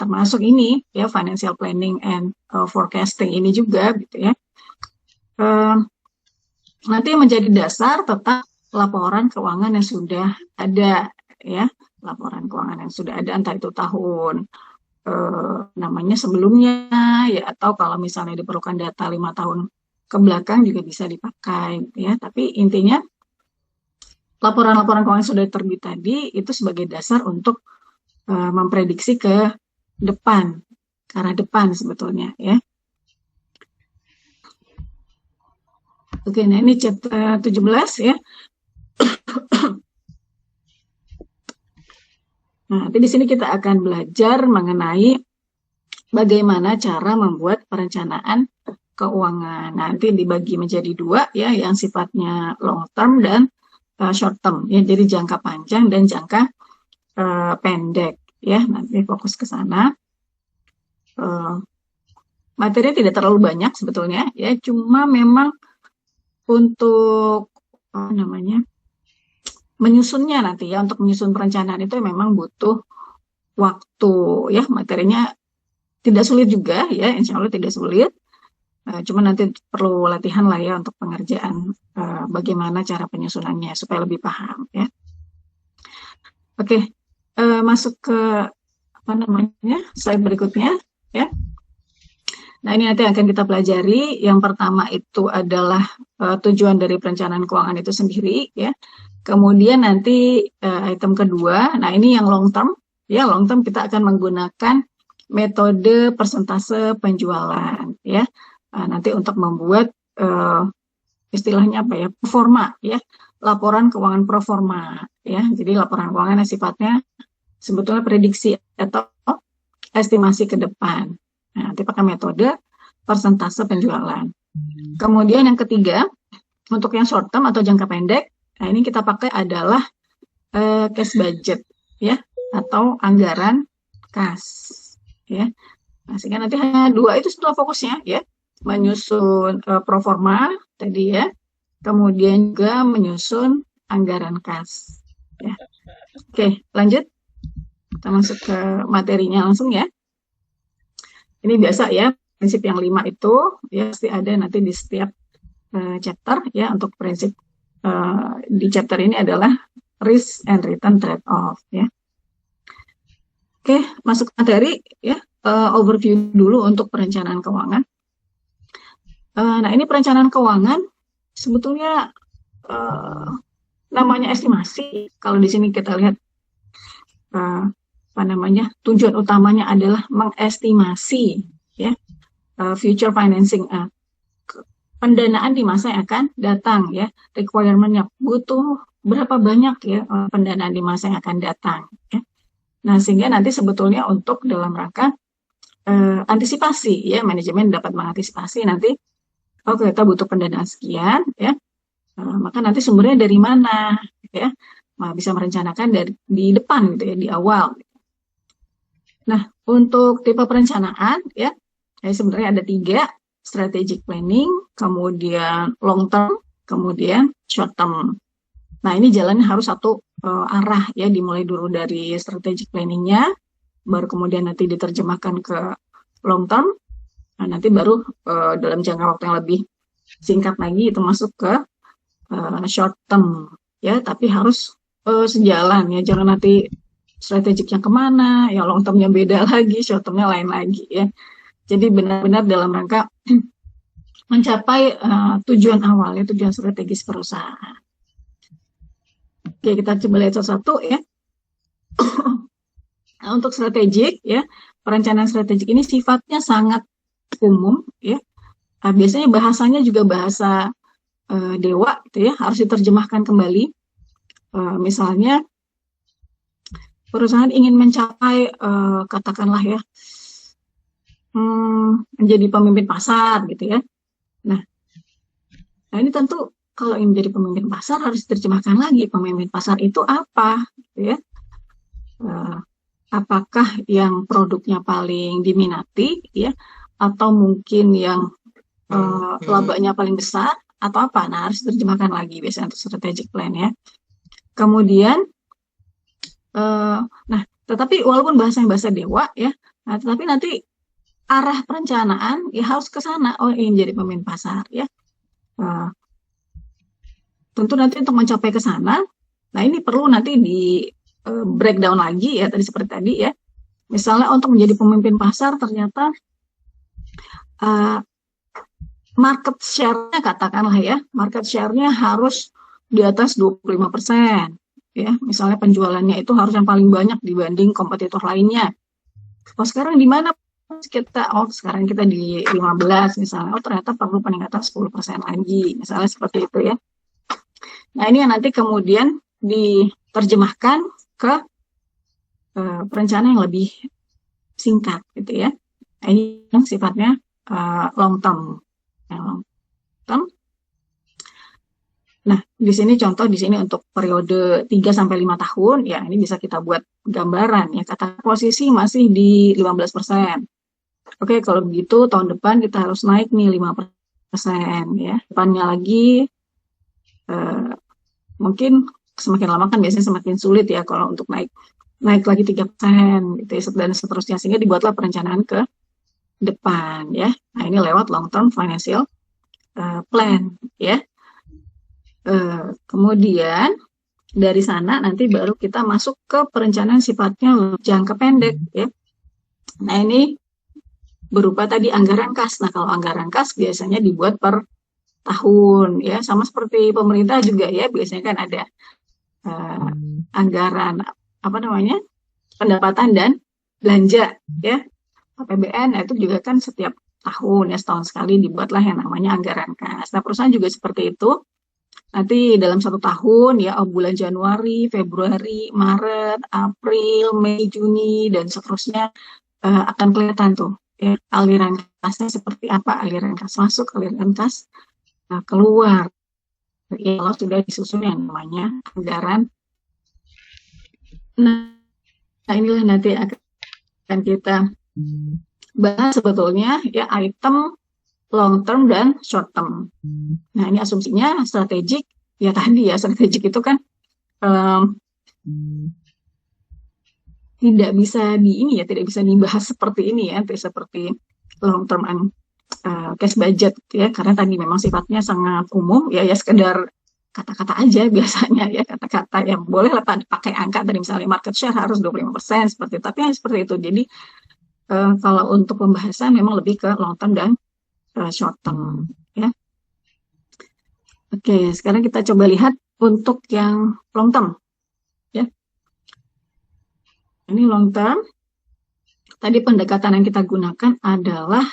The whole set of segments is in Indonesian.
termasuk ini ya, financial planning and forecasting ini juga gitu ya. Nanti menjadi dasar tetap laporan keuangan yang sudah ada ya, laporan keuangan yang sudah ada entah itu tahun namanya sebelumnya ya, atau kalau misalnya diperlukan data 5 tahun ke belakang juga bisa dipakai ya. Tapi intinya laporan-laporan keuangan yang sudah terbit tadi itu sebagai dasar untuk memprediksi ke depan, ke arah depan sebetulnya ya. Oke, nah ini chapter 17 ya. Nah, nanti di sini kita akan belajar mengenai bagaimana cara membuat perencanaan keuangan. Nanti dibagi menjadi dua ya, yang sifatnya long term dan short term ya. Jadi jangka panjang dan jangka pendek ya. Nanti fokus ke sana. Materi tidak terlalu banyak sebetulnya ya, cuma memang untuk menyusunnya nanti ya, untuk menyusun perencanaan itu memang butuh waktu ya. Materinya tidak sulit juga ya, insya Allah tidak sulit, cuma nanti perlu latihan lah ya untuk pengerjaan bagaimana cara penyusunannya supaya lebih paham ya. Oke, masuk ke slide berikutnya ya. Nah, ini nanti akan kita pelajari. Yang pertama itu adalah tujuan dari perencanaan keuangan itu sendiri ya. Kemudian nanti item kedua, nah ini yang long term ya. Long term kita akan menggunakan metode persentase penjualan ya. Nanti untuk membuat istilahnya apa ya, performa ya, laporan keuangan performa ya. Jadi laporan keuangan yang sifatnya sebetulnya prediksi atau estimasi ke depan. Nah, nanti pakai metode persentase penjualan. Kemudian yang ketiga, untuk yang short term atau jangka pendek, nah ini kita pakai adalah cash budget ya, atau anggaran kas ya. Nah, sehingga nanti hanya dua itu setelah fokusnya ya, menyusun pro forma tadi ya, kemudian juga menyusun anggaran kas ya. Oke, lanjut kita masuk ke materinya langsung ya. Ini biasa ya, prinsip yang 5 itu ya pasti ada nanti di setiap chapter ya. Untuk prinsip di chapter ini adalah risk and return trade-off ya. Oke, masuk materi ya, overview dulu untuk perencanaan keuangan. Nah, ini perencanaan keuangan sebetulnya namanya estimasi. Kalau di sini kita lihat tujuan utamanya adalah mengestimasi ya, future financing, pendanaan di masa yang akan datang ya. Requirement-nya butuh berapa banyak ya pendanaan di masa yang akan datang ya. Nah, sehingga nanti sebetulnya untuk dalam rangka antisipasi ya, manajemen dapat mengantisipasi nanti kita butuh pendanaan sekian ya, maka nanti sumbernya dari mana ya. Nah, bisa merencanakan di depan gitu ya, di awal. Nah, untuk tipe perencanaan ya, sebenarnya ada 3, strategic planning, kemudian long term, kemudian short term. Nah, ini jalannya harus satu arah ya, dimulai dulu dari strategic planningnya, baru kemudian nanti diterjemahkan ke long term, nah, nanti baru dalam jangka waktu yang lebih singkat lagi itu masuk ke short term ya, tapi harus sejalan ya, jangan nanti strategiknya kemana, ya long termnya beda lagi, short termnya lain lagi ya. Jadi benar-benar dalam rangka mencapai tujuan awal, ya tujuan strategis perusahaan. Oke, kita coba lihat satu-satu ya. Nah, untuk strategik ya, perencanaan strategik ini sifatnya sangat umum ya. Nah, biasanya bahasanya juga bahasa dewa gitu ya, harus diterjemahkan kembali. Misalnya perusahaan ingin mencapai katakanlah ya menjadi pemimpin pasar gitu ya. Nah ini tentu kalau ingin menjadi pemimpin pasar harus diterjemahkan lagi, pemimpin pasar itu apa gitu ya. Apakah yang produknya paling diminati ya, atau mungkin yang labanya paling besar atau apa. Nah, harus diterjemahkan lagi biasanya untuk strategic plan ya. Kemudian nah, tetapi walaupun bahasanya bahasa dewa ya, Nah, tetapi nanti arah perencanaan ya harus ke sana. Oh, ingin jadi pemimpin pasar ya. Tentu nanti untuk mencapai ke sana, nah ini perlu nanti di breakdown lagi ya, tadi seperti tadi ya. Misalnya untuk menjadi pemimpin pasar ternyata market share-nya katakanlah ya, market share-nya harus di atas 25%. Ya, misalnya penjualannya itu harus yang paling banyak dibanding kompetitor lainnya. Oh, sekarang di mana kita? Oh, sekarang kita di 15 misalnya. Oh, ternyata perlu peningkatan 10% lagi. Misalnya seperti itu ya. Nah, ini yang nanti kemudian diterjemahkan ke perencanaan yang lebih singkat gitu ya. Nah, ini yang sifatnya long term. Long term. Nah, di sini contoh di sini untuk periode 3 sampai 5 tahun, ya ini bisa kita buat gambaran ya. Kata posisi masih di 15%. Oke, kalau begitu tahun depan kita harus naik nih 5% ya. Depannya lagi mungkin semakin lama kan biasanya semakin sulit ya kalau untuk naik lagi 3% gitu ya, dan seterusnya, sehingga dibuatlah perencanaan ke depan ya. Nah, ini lewat long term financial plan ya. Kemudian dari sana nanti baru kita masuk ke perencanaan sifatnya jangka pendek ya. Nah, ini berupa tadi anggaran kas. Nah, kalau anggaran kas biasanya dibuat per tahun ya, sama seperti pemerintah juga ya, biasanya kan ada anggaran apa namanya, pendapatan dan belanja ya, APBN. Nah, itu juga kan setiap tahun ya, setahun sekali dibuatlah yang namanya anggaran kas. Nah, perusahaan juga seperti itu. Nanti dalam 1 tahun ya, bulan Januari, Februari, Maret, April, Mei, Juni, dan seterusnya akan kelihatan tuh ya, aliran kasnya seperti apa, aliran kas masuk, aliran kas keluar. Ya, kalau sudah disusun yang namanya anggaran. Nah, inilah nanti akan kita bahas sebetulnya ya, item long term dan short term. Nah, ini asumsinya strategik ya, tadi ya, strategik itu kan tidak bisa tidak bisa dibahas seperti ini ya, seperti long term and cash budget ya, karena tadi memang sifatnya sangat umum ya, sekedar kata-kata aja biasanya ya, kata-kata yang boleh lah pakai angka tadi, misalnya market share harus 25% seperti itu, tapi seperti itu. Jadi kalau untuk pembahasan memang lebih ke long term dan short term ya. Oke, sekarang kita coba lihat untuk yang long term ya. Ini long term. Tadi pendekatan yang kita gunakan adalah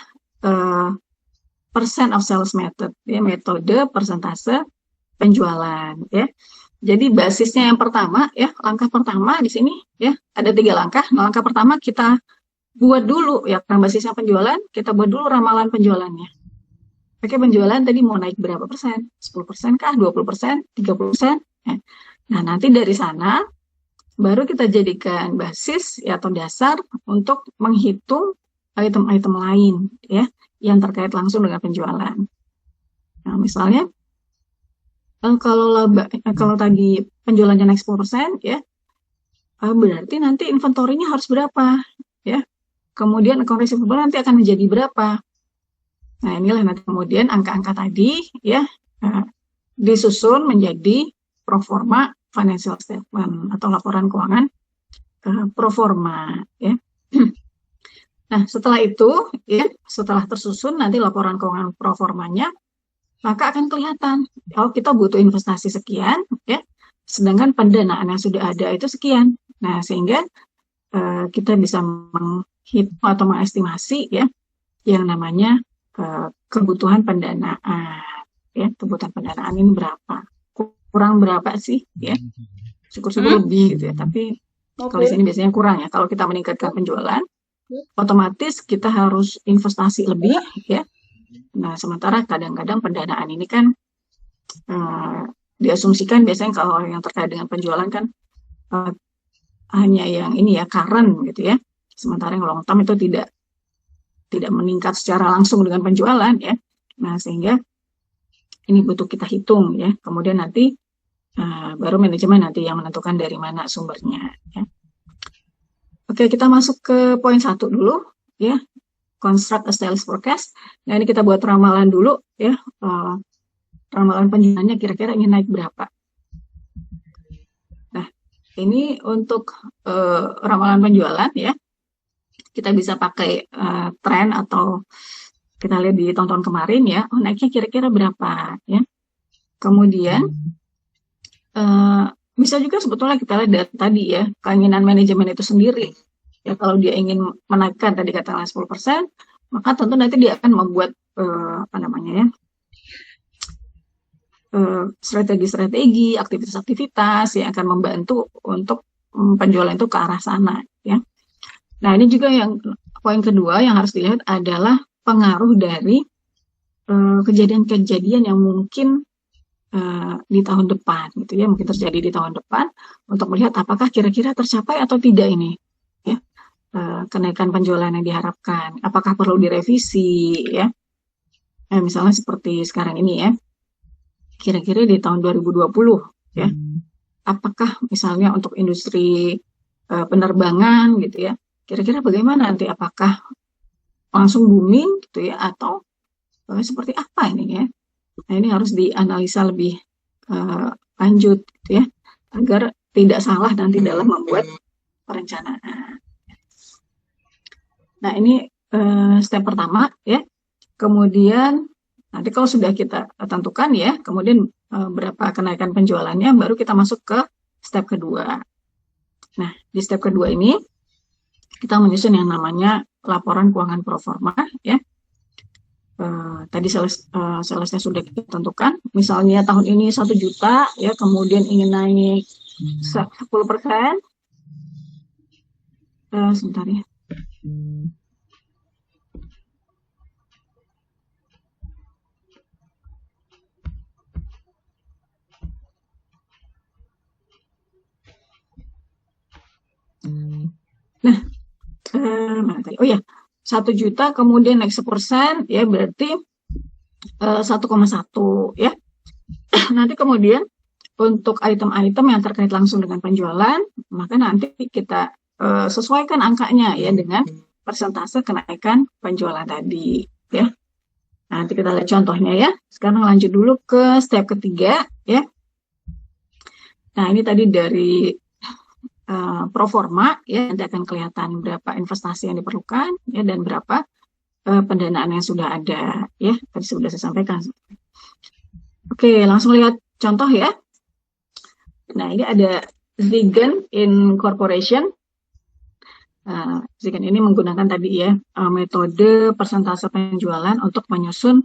percent of sales method ya, metode persentase penjualan ya. Jadi basisnya yang pertama ya, langkah pertama di sini ya, ada 3 langkah. Nah, langkah pertama kita buat dulu ya, karena basisnya penjualan, kita buat dulu ramalan penjualannya. Oke, penjualan tadi mau naik berapa persen? 10% kah? 20%? 30%? Ya. Nah, nanti dari sana baru kita jadikan basis ya, atau dasar untuk menghitung item-item lain ya, yang terkait langsung dengan penjualan. Nah, misalnya kalau tadi penjualannya naik 10% ya, berarti nanti inventory-nya harus berapa ya. Kemudian account receivable nanti akan menjadi berapa. Nah, inilah nanti kemudian angka-angka tadi ya disusun menjadi pro forma financial statement atau laporan keuangan pro forma ya. Nah, setelah itu ya, setelah tersusun nanti laporan keuangan pro formanya, maka akan kelihatan kalau kita butuh investasi sekian ya, sedangkan pendanaan yang sudah ada itu sekian. Nah, sehingga kita bisa menghitung atau mengestimasi ya yang namanya kebutuhan pendanaan ya, kebutuhan pendanaan ini berapa, kurang berapa sih ya, syukur-syukur lebih gitu ya, tapi kalau di sini biasanya kurang ya. Kalau kita meningkatkan penjualan, otomatis kita harus investasi lebih ya. Nah, sementara kadang-kadang pendanaan ini kan diasumsikan biasanya kalau yang terkait dengan penjualan kan hanya yang ini ya, current gitu ya, sementara yang long term itu tidak meningkat secara langsung dengan penjualan ya. Nah, sehingga ini butuh kita hitung ya. Kemudian nanti baru manajemen nanti yang menentukan dari mana sumbernya ya. Oke, kita masuk ke poin 1 dulu ya, construct a sales forecast. Nah, ini kita buat ramalan dulu ya, ramalan penjualannya kira-kira ingin naik berapa. Nah, ini untuk ramalan penjualan ya, kita bisa pakai tren atau kita lihat di tahun-tahun kemarin ya, naiknya kira-kira berapa ya. Kemudian bisa juga sebetulnya kita lihat dari tadi ya, keinginan manajemen itu sendiri. Ya, kalau dia ingin menaikkan tadi katakanlah 10%, maka tentu nanti dia akan membuat strategi-strategi, aktivitas-aktivitas yang akan membantu untuk penjualan itu ke arah sana ya. Nah, ini juga yang poin kedua yang harus dilihat adalah pengaruh dari kejadian-kejadian yang mungkin di tahun depan gitu ya, mungkin terjadi di tahun depan, untuk melihat apakah kira-kira tercapai atau tidak ini ya, kenaikan penjualan yang diharapkan, apakah perlu direvisi ya. Misalnya seperti sekarang ini ya, kira-kira di tahun 2020 ya, apakah misalnya untuk industri penerbangan gitu ya, kira-kira bagaimana nanti, apakah langsung booming gitu ya, atau seperti apa ini ya. Nah, ini harus dianalisa lebih lanjut gitu ya, agar tidak salah nanti dalam membuat perencanaan. Nah, ini step pertama ya. Kemudian nanti kalau sudah kita tentukan ya, kemudian berapa kenaikan penjualannya, baru kita masuk ke step kedua. Nah, di step kedua ini kita menyusun yang namanya laporan keuangan proforma ya. Tadi salesnya sudah kita tentukan, misalnya tahun ini 1 juta ya, kemudian ingin naik 10%. Sebentar ya. Nah, mana tadi? Oh ya, 1 juta kemudian naik 10% ya, berarti 1,1 ya. Nanti kemudian untuk item-item yang terkait langsung dengan penjualan, maka nanti kita sesuaikan angkanya ya dengan persentase kenaikan penjualan tadi ya. Nanti kita lihat contohnya ya. Sekarang lanjut dulu ke step ketiga ya. Nah, ini tadi dari proforma ya, nanti akan kelihatan berapa investasi yang diperlukan ya, dan berapa pendanaan yang sudah ada ya, tadi sudah saya sampaikan. Oke, langsung lihat contoh ya. Nah, ini ada Zigen Incorporation. Zigen ini menggunakan tadi ya metode persentase penjualan untuk menyusun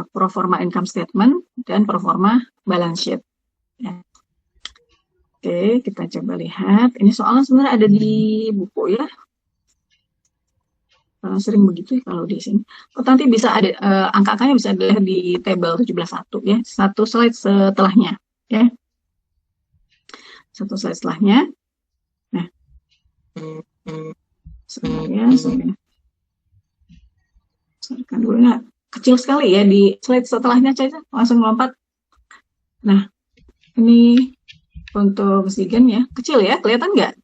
proforma income statement dan proforma balance sheet ya. Oke, kita coba lihat. Ini soalnya sebenarnya ada di buku ya. Sering begitu kalau di sini. Nanti bisa ada angka-angkanya bisa dilihat di tabel 17.1 ya. Satu slide setelahnya ya. Satu slide setelahnya. Nah. Saya selesaikan dulu. Nah, kecil sekali ya di slide setelahnya saja, langsung lompat. Nah, ini untuk Zigen ya, kecil ya, kelihatan nggak?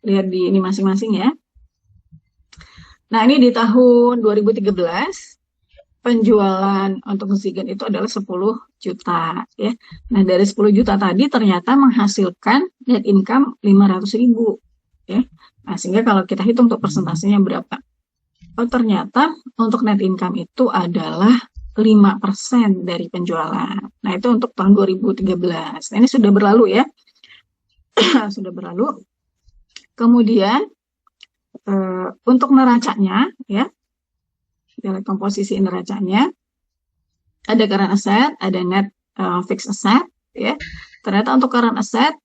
Lihat di ini masing-masing ya. Nah, ini di tahun 2013 penjualan untuk Zigen itu adalah 10 juta ya. Nah, dari 10 juta tadi ternyata menghasilkan net income 500.000 ya. Nah, sehingga kalau kita hitung untuk persentasenya berapa? Oh, ternyata untuk net income itu adalah 5% dari penjualan. Nah, itu untuk tahun 2013. Nah, ini sudah berlalu ya. Sudah berlalu. Kemudian untuk neracanya ya, kita lihat komposisi neracanya. Ada current asset, ada net fixed asset ya. Ternyata untuk current asset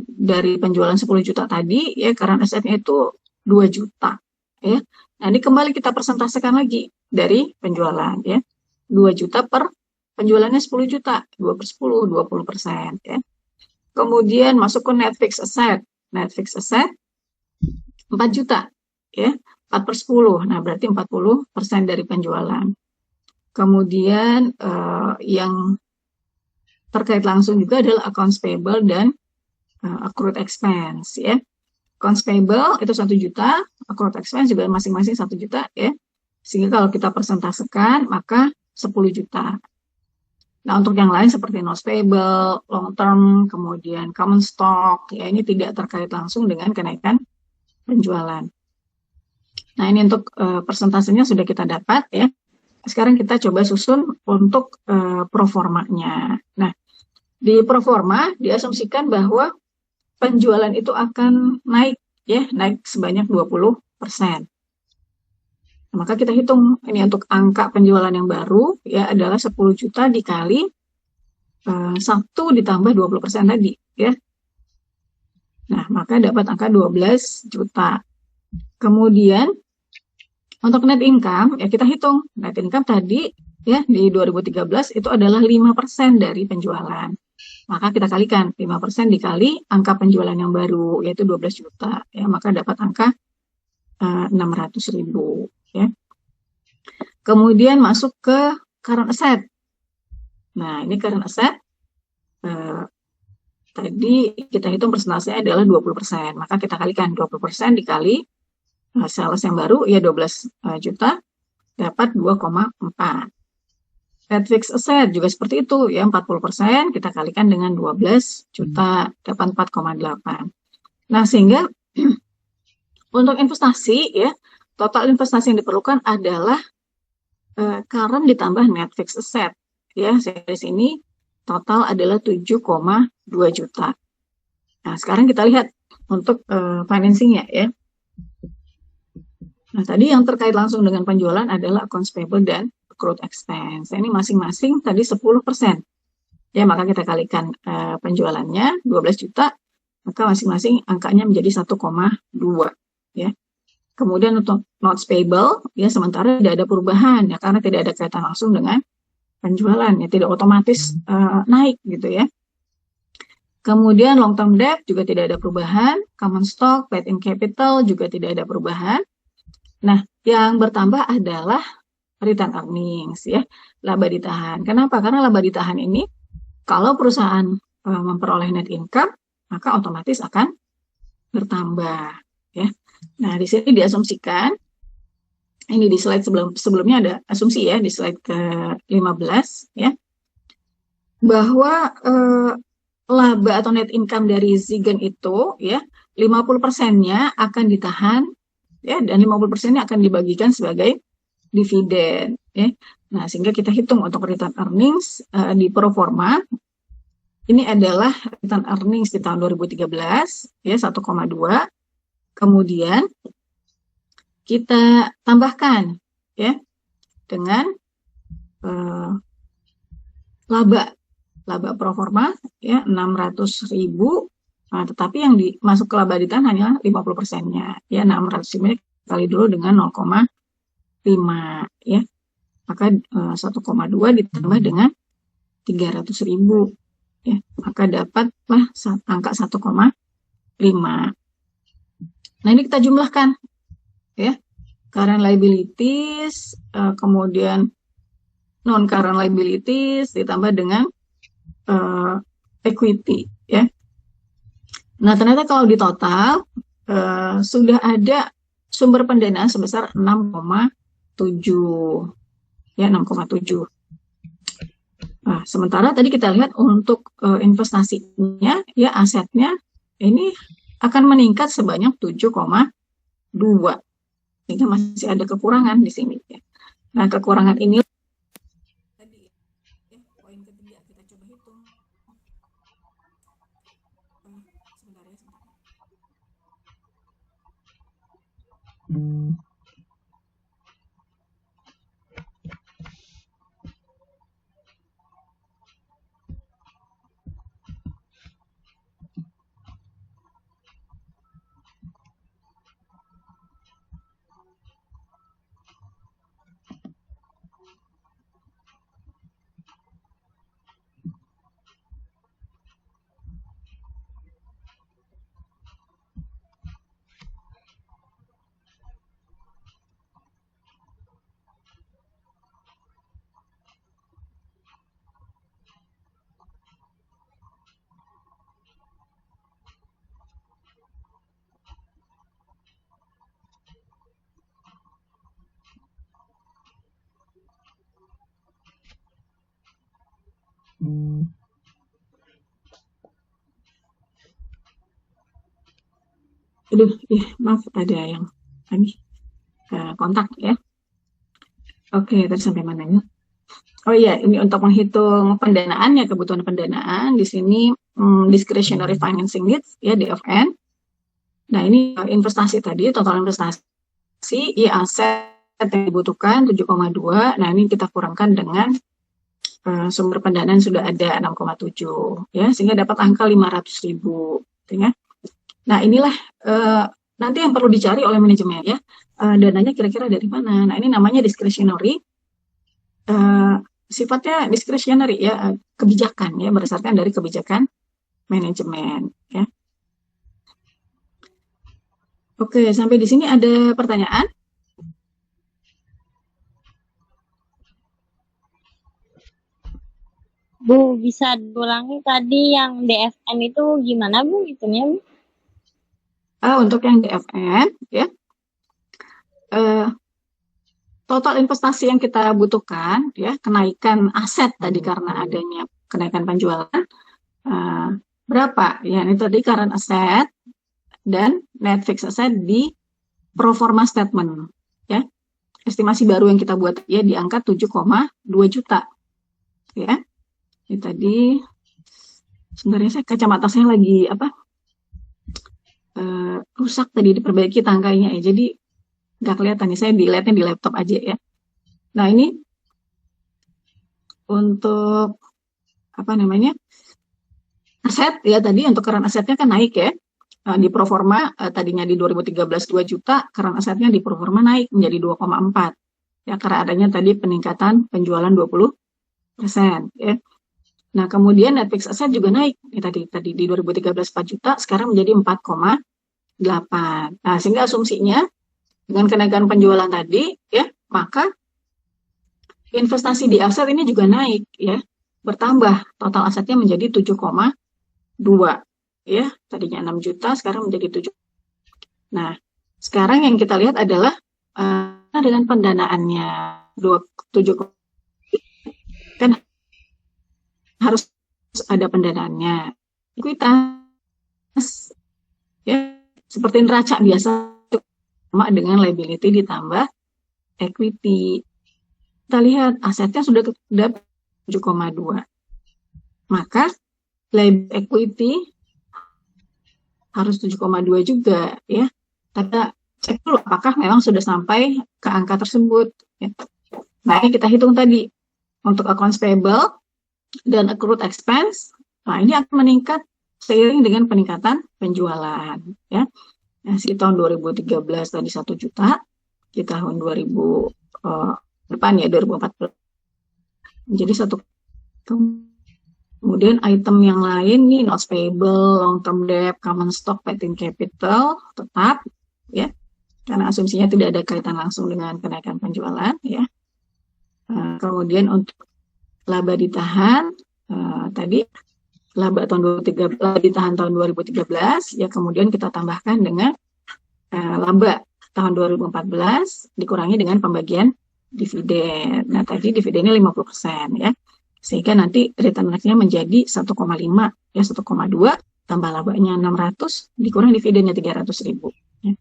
dari penjualan 10 juta tadi ya, current assetnya itu 2 juta ya. Nah, ini kembali kita persentasekan lagi dari penjualan ya. 2 juta per penjualannya 10 juta, 2/10, 20% ya. Kemudian masuk ke net fixed asset. Net fixed asset 4 juta ya, 4/10. Nah, berarti 40% dari penjualan. Kemudian yang terkait langsung juga adalah accounts payable dan accrued expense ya. accounts payable itu 1 juta, accrued expense juga masing-masing 1 juta ya. Sehingga kalau kita persentasekan maka 10 juta. Nah, untuk yang lain seperti notes payable, long term, kemudian common stock, ya ini tidak terkait langsung dengan kenaikan penjualan. Nah, ini untuk persentasenya sudah kita dapat ya. Sekarang kita coba susun untuk proformanya. Nah, di proforma diasumsikan bahwa penjualan itu akan naik ya, naik sebanyak 20%. Nah, maka kita hitung ini untuk angka penjualan yang baru ya adalah 10 juta dikali 1 ditambah 20% tadi ya. Nah, maka dapat angka 12 juta. Kemudian untuk net income ya kita hitung net income tadi ya di 2013 itu adalah 5% dari penjualan. Maka kita kalikan 5% dikali angka penjualan yang baru yaitu 12 juta ya, maka dapat angka 600.000 ya. Kemudian masuk ke current asset. Nah, ini current asset tadi kita hitung persentasenya adalah 20%. Maka kita kalikan 20% dikali sales yang baru ya 12 juta dapat 2,4. Net fixed asset juga seperti itu ya 40% kita kalikan dengan 12 juta dapat 4,8. Nah, sehingga untuk investasi ya total investasi yang diperlukan adalah current ditambah net fixed asset ya. Dari sini total adalah 7,2 juta. Nah, sekarang kita lihat untuk financingnya ya. Nah, tadi yang terkait langsung dengan penjualan adalah accounts payable dan accrued expense. Ini masing-masing tadi 10%. Ya, maka kita kalikan penjualannya 12 juta, maka masing-masing angkanya menjadi 1,2 ya. Kemudian untuk notes payable ya sementara tidak ada perubahan ya karena tidak ada kaitan langsung dengan penjualan ya, tidak otomatis naik gitu ya. Kemudian long term debt juga tidak ada perubahan, common stock, paid in capital juga tidak ada perubahan. Nah, yang bertambah adalah return earnings ya, laba ditahan. Kenapa? Karena laba ditahan ini kalau perusahaan memperoleh net income maka otomatis akan bertambah ya. Nah, di sini diasumsikan ini di slide sebelumnya ada asumsi ya di slide ke-15 ya bahwa laba atau net income dari Zigen itu ya 50%-nya akan ditahan ya dan 50%-nya akan dibagikan sebagai dividen ya. Nah, sehingga kita hitung untuk return earnings di pro forma ini adalah return earnings di tahun 2013 ya 1,2. Kemudian kita tambahkan ya dengan laba pro forma ya 600.000. Nah, tetapi yang masuk ke laba ditahan hanya 50%-nya ya 600.000 kali dulu dengan 0,5 ya. Maka 1,2 ditambah dengan 300.000 ya. Maka dapatlah angka 1,5. Nah, ini kita jumlahkan ya. Current liabilities kemudian non current liabilities ditambah dengan equity ya. Nah, ternyata kalau di total sudah ada sumber pendanaan sebesar 6,7 ya 6,7. Nah, sementara tadi kita lihat untuk investasinya ya asetnya ini akan meningkat sebanyak 7,2. Sehingga masih ada kekurangan di sini ya. Nah, kekurangan ini tadi ya poin ketiga kita coba hitung. Sebentar ya, sebentar. Aduh, maaf ada yang tadi kontak ya. Oke, tadi sampai mana ya? Oh iya, ini untuk menghitung pendanaan ya, kebutuhan pendanaan di sini discretionary financing needs ya, DFN. Nah, ini investasi tadi, total investasi, aset yang dibutuhkan 7,2. Nah, ini kita kurangkan dengan sumber pendanaan sudah ada 6,7 ya, sehingga dapat angka 500.000 ya. Nah, inilah nanti yang perlu dicari oleh manajemen ya, dananya kira-kira dari mana. Nah, ini namanya discretionary, sifatnya discretionary ya, kebijakan ya, berdasarkan dari kebijakan manajemen ya. Oke, sampai di sini ada pertanyaan? Bu, bisa diulangi tadi yang DFN itu gimana Bu hitungnya Bu? Untuk yang DFN ya, total investasi yang kita butuhkan ya, kenaikan aset tadi karena adanya kenaikan penjualan, berapa ya, ini tadi current asset dan net fixed asset di pro forma statement ya, estimasi baru yang kita buat ya di angka 7,2 juta ya. Ini tadi sebenarnya kacamata saya lagi rusak tadi, diperbaiki tangkainya ya, jadi nggak kelihatan nih, saya dilihatnya di laptop aja ya. Nah, ini untuk aset ya, tadi untuk current asetnya kan naik ya. Di pro forma tadinya di 2013 2 juta, current asetnya di pro forma naik menjadi 2,4 ya, karena adanya tadi peningkatan penjualan 20% ya. Nah, kemudian net fixed asset juga naik ya, tadi di 2013 4 juta, sekarang menjadi 4,8. Nah, sehingga asumsinya dengan kenaikan penjualan tadi ya, maka investasi di aset ini juga naik ya, bertambah, total asetnya menjadi 7,2 ya, tadinya 6 juta sekarang menjadi 7. Nah, sekarang yang kita lihat adalah dengan pendanaannya 7, kan harus ada pendanaannya, ekuitas ya, seperti neraca biasa, sama dengan liability ditambah equity. Kita lihat asetnya sudah 7,2, maka liability equity harus 7,2 juga ya. Kita cek dulu apakah memang sudah sampai ke angka tersebut ya. Nah, ini kita hitung tadi untuk accounts payable dan accrued expense. Nah, ini akan meningkat seiring dengan peningkatan penjualan ya. Nah, di tahun 2013 tadi 1 juta, di tahun 2000 depan ya 2014 menjadi 1. Kemudian item yang lain nih, notes payable, long term debt, common stock, paid-in capital tetap ya, karena asumsinya tidak ada kaitan langsung dengan kenaikan penjualan ya. Kemudian untuk laba ditahan tadi, laba tahun 2013, laba ditahan tahun 2013 ya, kemudian kita tambahkan dengan laba tahun 2014 dikurangi dengan pembagian dividen. Nah, tadi dividennya 50% ya, sehingga nanti return on-nya menjadi 1,5 ya, 1,2 tambah labanya 600 dikurang dividennya 300.000 ya,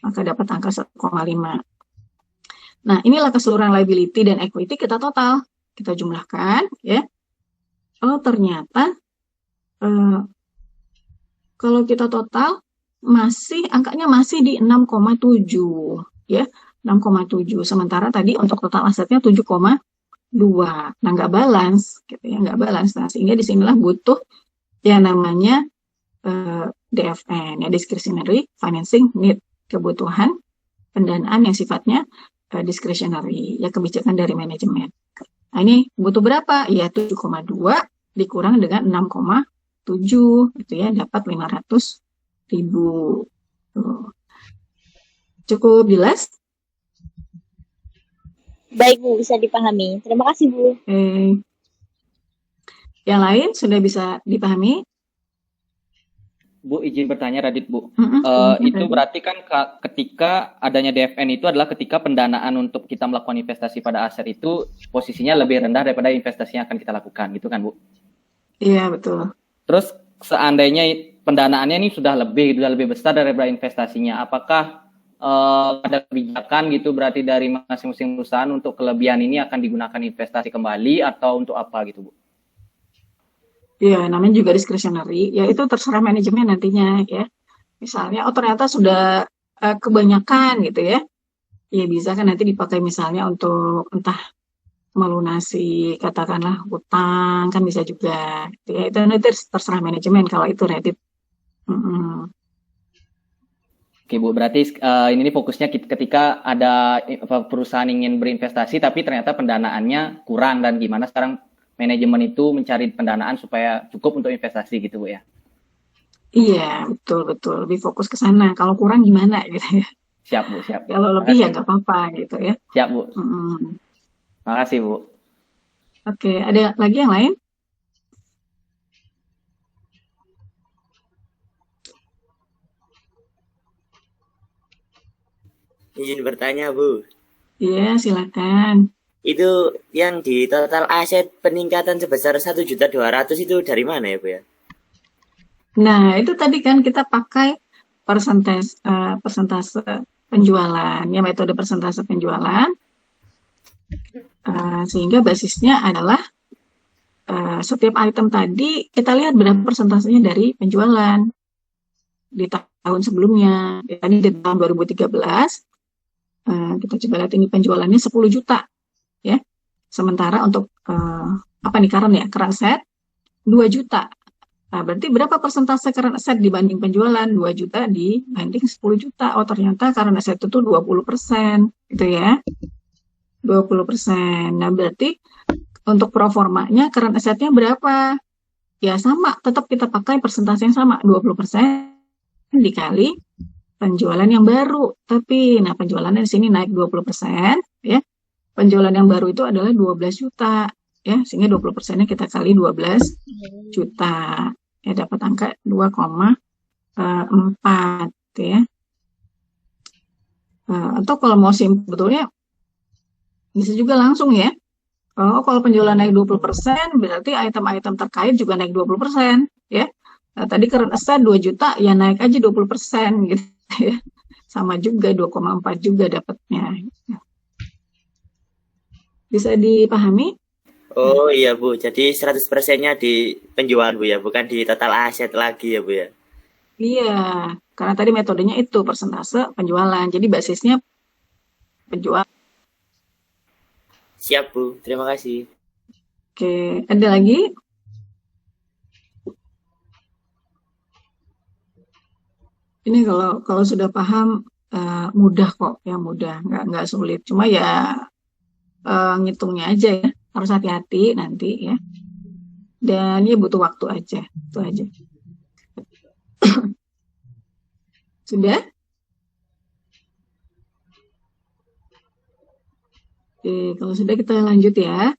maka dapat angka 1,5. Nah, inilah keseluruhan liability dan equity kita total, kita jumlahkan ya. Oh, ternyata kalau kita total angkanya masih di 6,7 ya, 6,7, sementara tadi untuk total asetnya 7,2. Nah, nggak balance gitu ya, nggak balance. Nah, sehingga disinilah butuh yang namanya DFN ya, discretionary financing need, kebutuhan pendanaan yang sifatnya discretionary ya, kebijakan dari manajemen. Nah, ini butuh berapa? Ya 7,2 dikurang dengan 6,7 gitu ya, dapat 500.000. Cukup jelas? Baik Bu, bisa dipahami. Terima kasih Bu. Yang lain sudah bisa dipahami? Bu, izin bertanya Radit Bu. Itu berarti kan ketika adanya DFN itu adalah ketika pendanaan untuk kita melakukan investasi pada aset itu posisinya lebih rendah daripada investasi yang akan kita lakukan, gitu kan Bu? Iya, betul. Terus seandainya pendanaannya ini sudah lebih besar daripada investasinya. Apakah ada kebijakan gitu berarti dari masing-masing perusahaan untuk kelebihan ini akan digunakan investasi kembali atau untuk apa gitu, Bu? Ya, namanya juga discretionary. Ya, itu terserah manajemen nantinya ya. Misalnya, ternyata sudah kebanyakan gitu ya. Ya, bisa kan nanti dipakai misalnya untuk entah melunasi katakanlah hutang, kan bisa juga. Gitu ya. Itu nanti terserah manajemen kalau itu Reddit. Oke Bu, berarti ini fokusnya ketika ada perusahaan ingin berinvestasi tapi ternyata pendanaannya kurang dan gimana sekarang manajemen itu mencari pendanaan supaya cukup untuk investasi gitu Bu ya? Iya, betul. Lebih fokus ke sana. Kalau kurang gimana gitu ya. Siap Bu, siap. Kalau lebih ya nggak apa-apa gitu ya. Siap Bu. Makasih Bu. Oke, ada lagi yang lain? Izin bertanya, Bu. Iya, silakan. Itu yang di total aset peningkatan sebesar 1.200.000 itu dari mana ya, Bu ya? Nah, itu tadi kan kita pakai persentase penjualan, ya metode persentase penjualan. Sehingga basisnya adalah setiap item tadi kita lihat berapa persentasenya dari penjualan di tahun sebelumnya. Tadi di tahun 2013 kita coba lihat ini penjualannya 10 juta ya. Sementara untuk current asset 2 juta. Nah, berarti berapa persentase current asset dibanding penjualan? 2 juta dibanding 10 juta. Oh, ternyata current asset itu 20% gitu ya. 20%. Nah, berarti untuk pro formanya current asset-nya berapa? Ya sama, tetap kita pakai persentase yang sama, 20% dikali penjualan yang baru. Tapi nah penjualannya di sini naik 20% ya. Penjualan yang baru itu adalah 12 juta ya, sehingga 20%-nya kita kali 12 juta. Ya dapat angka 2,4 ya. Atau kalau mau sebetulnya bisa juga langsung ya. Oh, kalau penjualan naik 20%, berarti item-item terkait juga naik 20%, ya. Nah, tadi current asset 2 juta, ya naik aja 20%, gitu ya. Sama juga, 2,4 juga dapatnya. Bisa dipahami? Oh iya, Bu. Jadi 100%-nya di penjualan, Bu ya, bukan di total aset lagi ya, Bu ya? Iya, karena tadi metodenya itu persentase penjualan. Jadi basisnya penjualan. Siap, Bu. Terima kasih. Oke, ada lagi? Ini kalau sudah paham mudah kok, ya mudah, nggak sulit. Cuma ya ngitungnya aja ya, harus hati-hati nanti ya. Dan ya butuh waktu aja, itu aja. Sudah? Oke, kalau sudah kita lanjut ya.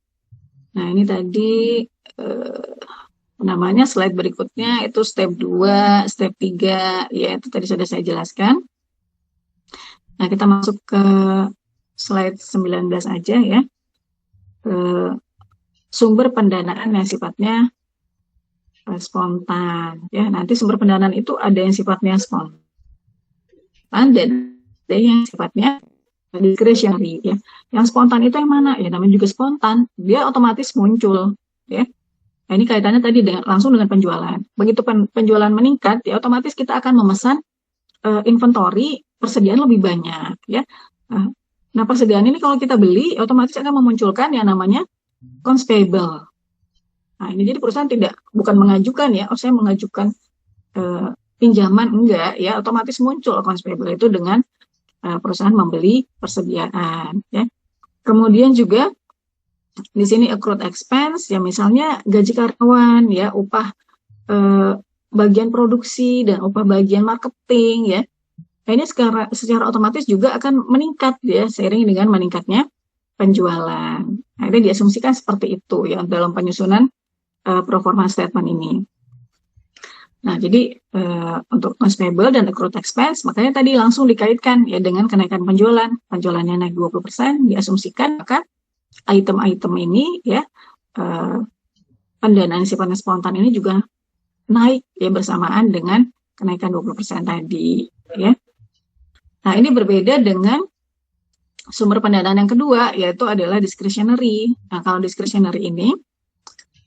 Nah, ini tadi namanya slide berikutnya itu step 2, step 3, ya itu tadi sudah saya jelaskan. Nah, kita masuk ke slide 19 aja ya. Sumber pendanaan yang sifatnya spontan. Ya, nanti sumber pendanaan itu ada yang sifatnya spontan dan ada yang sifatnya discretionary ya. Yang spontan itu yang mana? Ya namanya juga spontan, dia otomatis muncul ya. Nah, ini kaitannya tadi langsung dengan penjualan. Begitu penjualan meningkat, ya otomatis kita akan memesan inventory persediaan lebih banyak ya. Nah, persediaan ini kalau kita beli otomatis akan memunculkan yang namanya accounts payable. Nah, ini jadi perusahaan bukan mengajukan ya, saya mengajukan pinjaman enggak ya, otomatis muncul accounts payable itu dengan perusahaan membeli persediaan ya. Kemudian juga di sini accrued expense ya, misalnya gaji karyawan ya, upah bagian produksi dan upah bagian marketing ya. Nah, ini secara otomatis juga akan meningkat ya seiring dengan meningkatnya penjualan. Nah, ini diasumsikan seperti itu ya dalam penyusunan pro forma statement ini. Nah, jadi untuk accounts payable dan accrued expense, makanya tadi langsung dikaitkan ya dengan kenaikan penjualan. Penjualannya naik 20%, diasumsikan maka item-item ini ya pendanaan sifatnya spontan ini juga naik ya bersamaan dengan kenaikan 20% tadi ya. Nah, ini berbeda dengan sumber pendanaan yang kedua, yaitu adalah discretionary. Nah, kalau discretionary ini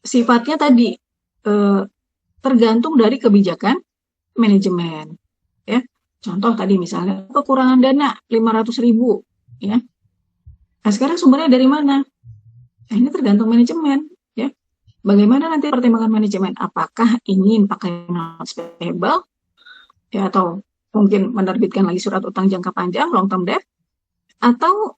sifatnya tadi tergantung dari kebijakan manajemen ya. Contoh tadi misalnya kekurangan dana 500.000 ya. Nah, sekarang sumbernya dari mana? Nah, ini tergantung manajemen ya. Bagaimana nanti pertimbangan manajemen? Apakah ingin pakai notes payable ya, atau mungkin menerbitkan lagi surat utang jangka panjang long term debt, atau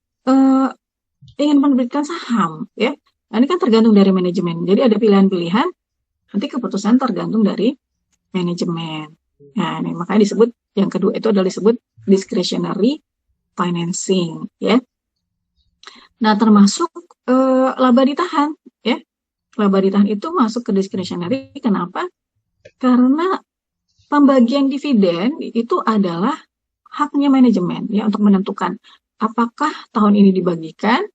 ingin menerbitkan saham ya. Nah, ini kan tergantung dari manajemen. Jadi ada pilihan-pilihan. Nanti keputusan tergantung dari manajemen. Nah, ini makanya disebut yang kedua itu adalah disebut discretionary financing ya. Nah, termasuk laba ditahan ya. Laba ditahan itu masuk ke discretionary. Kenapa? Karena pembagian dividen itu adalah haknya manajemen ya untuk menentukan apakah tahun ini dibagikan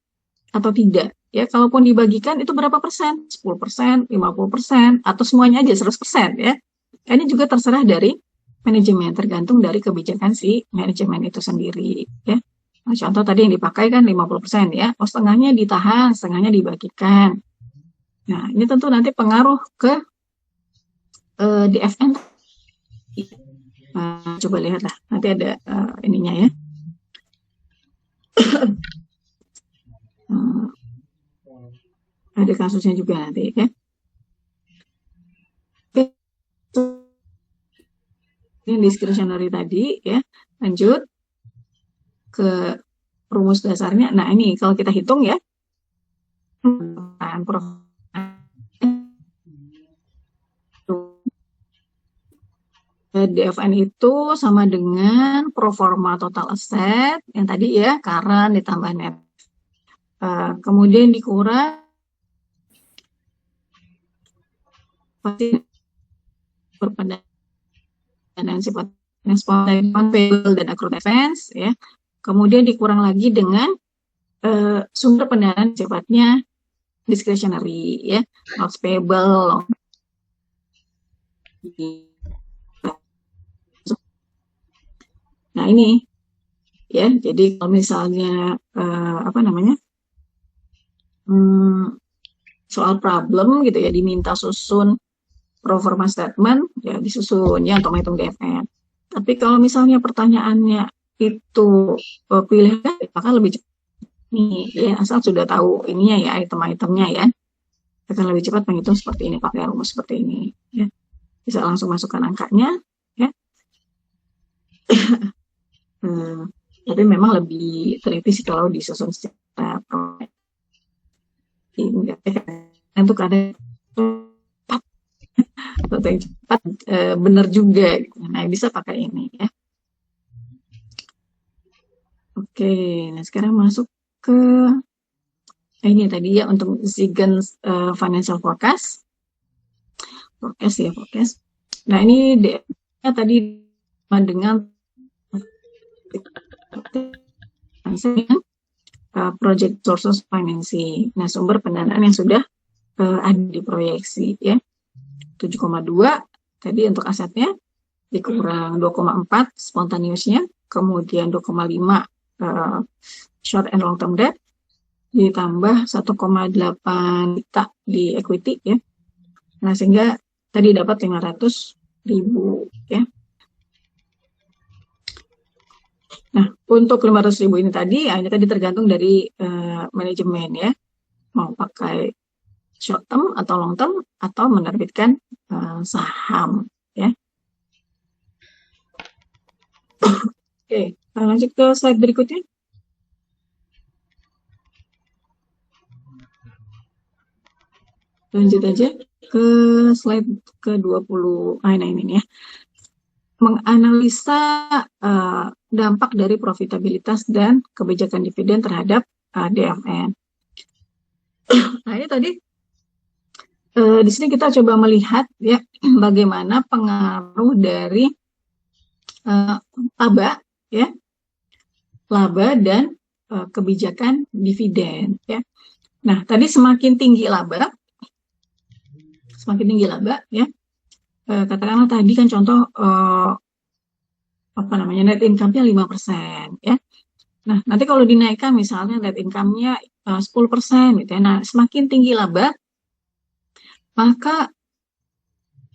atau tidak. Ya, kalaupun dibagikan itu berapa persen? 10%, 50%, atau semuanya aja 100% ya. Ini juga terserah dari manajemen, tergantung dari kebijakan si manajemen itu sendiri ya. Nah, contoh tadi yang dipakai kan 50% ya. Oh, setengahnya ditahan, setengahnya dibagikan. Nah, ini tentu nanti pengaruh ke DFN. Coba lihatlah, nanti ada ininya ya. Ada kasusnya juga nanti ya. Ini discretionary tadi ya. Lanjut ke rumus dasarnya. Nah, ini kalau kita hitung ya. DFN itu sama dengan pro forma total asset yang tadi ya, current ditambah net. Kemudian dikurang pasti berpendanaan sifatnya spontan, payable dan accrued expense ya. Kemudian dikurang lagi dengan sumber pendanaan sifatnya discretionary ya, notes payable. Nah, ini ya, jadi kalau misalnya soal problem gitu ya, diminta susun pro forma statement ya, disusun ya untuk menghitung DFN. Tapi kalau misalnya pertanyaannya itu pilihan, akan lebih cepat nih ya, asal sudah tahu ininya ya, item-itemnya ya, akan lebih cepat menghitung seperti ini, pakai rumus seperti ini ya, bisa langsung masukkan angkanya ya. Tapi memang lebih teliti sih kalau disusun secara untuk ada yang cepat benar juga. Nah, bisa pakai ini ya. Oke, nah sekarang masuk ke ini tadi ya, untuk Ziegans financial forecast ya, forecast. Nah, ini tadi dengan project sources financing. Nah, sumber pendanaan yang sudah ada di proyeksi ya. 7,2 tadi untuk asetnya, dikurang 2,4 spontaneousnya, kemudian 2,5 short and long term debt, ditambah 1,8 juta di equity ya. Nah, sehingga tadi dapat 500.000 ya. Nah, untuk 500.000 ini tadi, ya, ini tadi tergantung dari manajemen ya, mau pakai short term atau long term atau menerbitkan saham ya. Oke, lanjut ke slide berikutnya. Lanjut aja ke slide ke-20. Nah, ini ya. Menganalisa dampak dari profitabilitas dan kebijakan dividen terhadap DFN. Nah, ini tadi di sini kita coba melihat ya bagaimana pengaruh dari laba ya, laba dan kebijakan dividen ya. Nah, tadi semakin tinggi laba ya, katakanlah tadi kan contoh net income-nya 5% ya. Nah, nanti kalau dinaikkan misalnya net income-nya 10% gitu ya. Nah, semakin tinggi laba, maka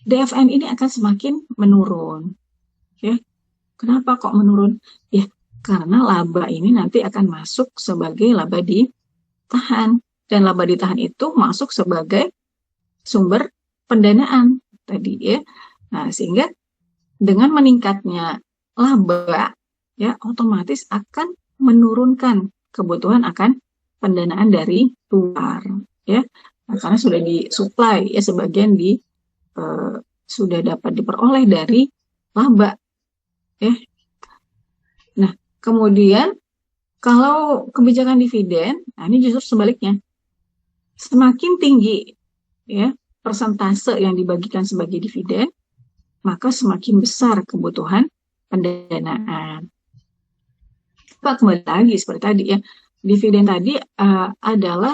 DFN ini akan semakin menurun. Ya. Kenapa kok menurun? Ya, karena laba ini nanti akan masuk sebagai laba ditahan. Dan laba ditahan itu masuk sebagai sumber pendanaan tadi ya. Nah, sehingga dengan meningkatnya laba ya otomatis akan menurunkan kebutuhan akan pendanaan dari luar ya. Nah, karena sudah disuplai ya sebagian sudah dapat diperoleh dari laba ya. Nah, kemudian kalau kebijakan dividen, nah ini justru sebaliknya. Semakin tinggi ya persentase yang dibagikan sebagai dividen, maka semakin besar kebutuhan pendanaan. Pak, kembali lagi seperti tadi ya, dividen tadi adalah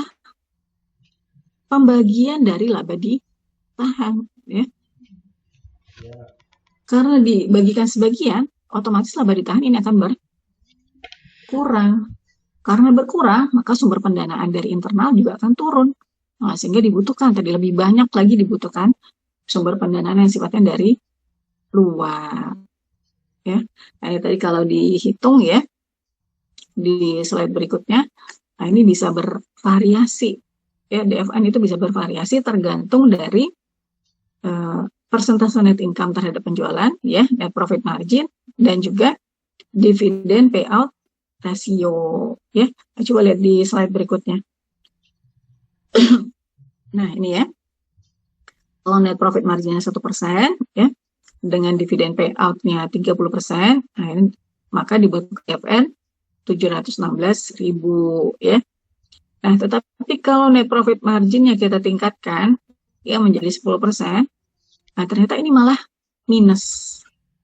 pembagian dari laba ditahan ya. Karena dibagikan sebagian, otomatis laba ditahan ini akan berkurang. Karena berkurang, maka sumber pendanaan dari internal juga akan turun. Nah, sehingga dibutuhkan, tadi lebih banyak lagi dibutuhkan sumber pendanaan yang sifatnya dari luar. Ya. Nah, tadi kalau dihitung ya, di slide berikutnya, nah ini bisa bervariasi. Ya, DFN itu bisa bervariasi tergantung dari persentase net income terhadap penjualan, ya, net profit margin, dan juga dividen payout rasio. Ya, coba lihat di slide berikutnya. Nah, ini ya. Kalau net profit marginnya 1%, ya, dengan dividen payout-nya 30%, nah ini, maka dibutuhkan DFN 716.000, ya. Nah, tetapi kalau net profit marginnya kita tingkatkan, ya, menjadi 10%, nah ternyata ini malah minus.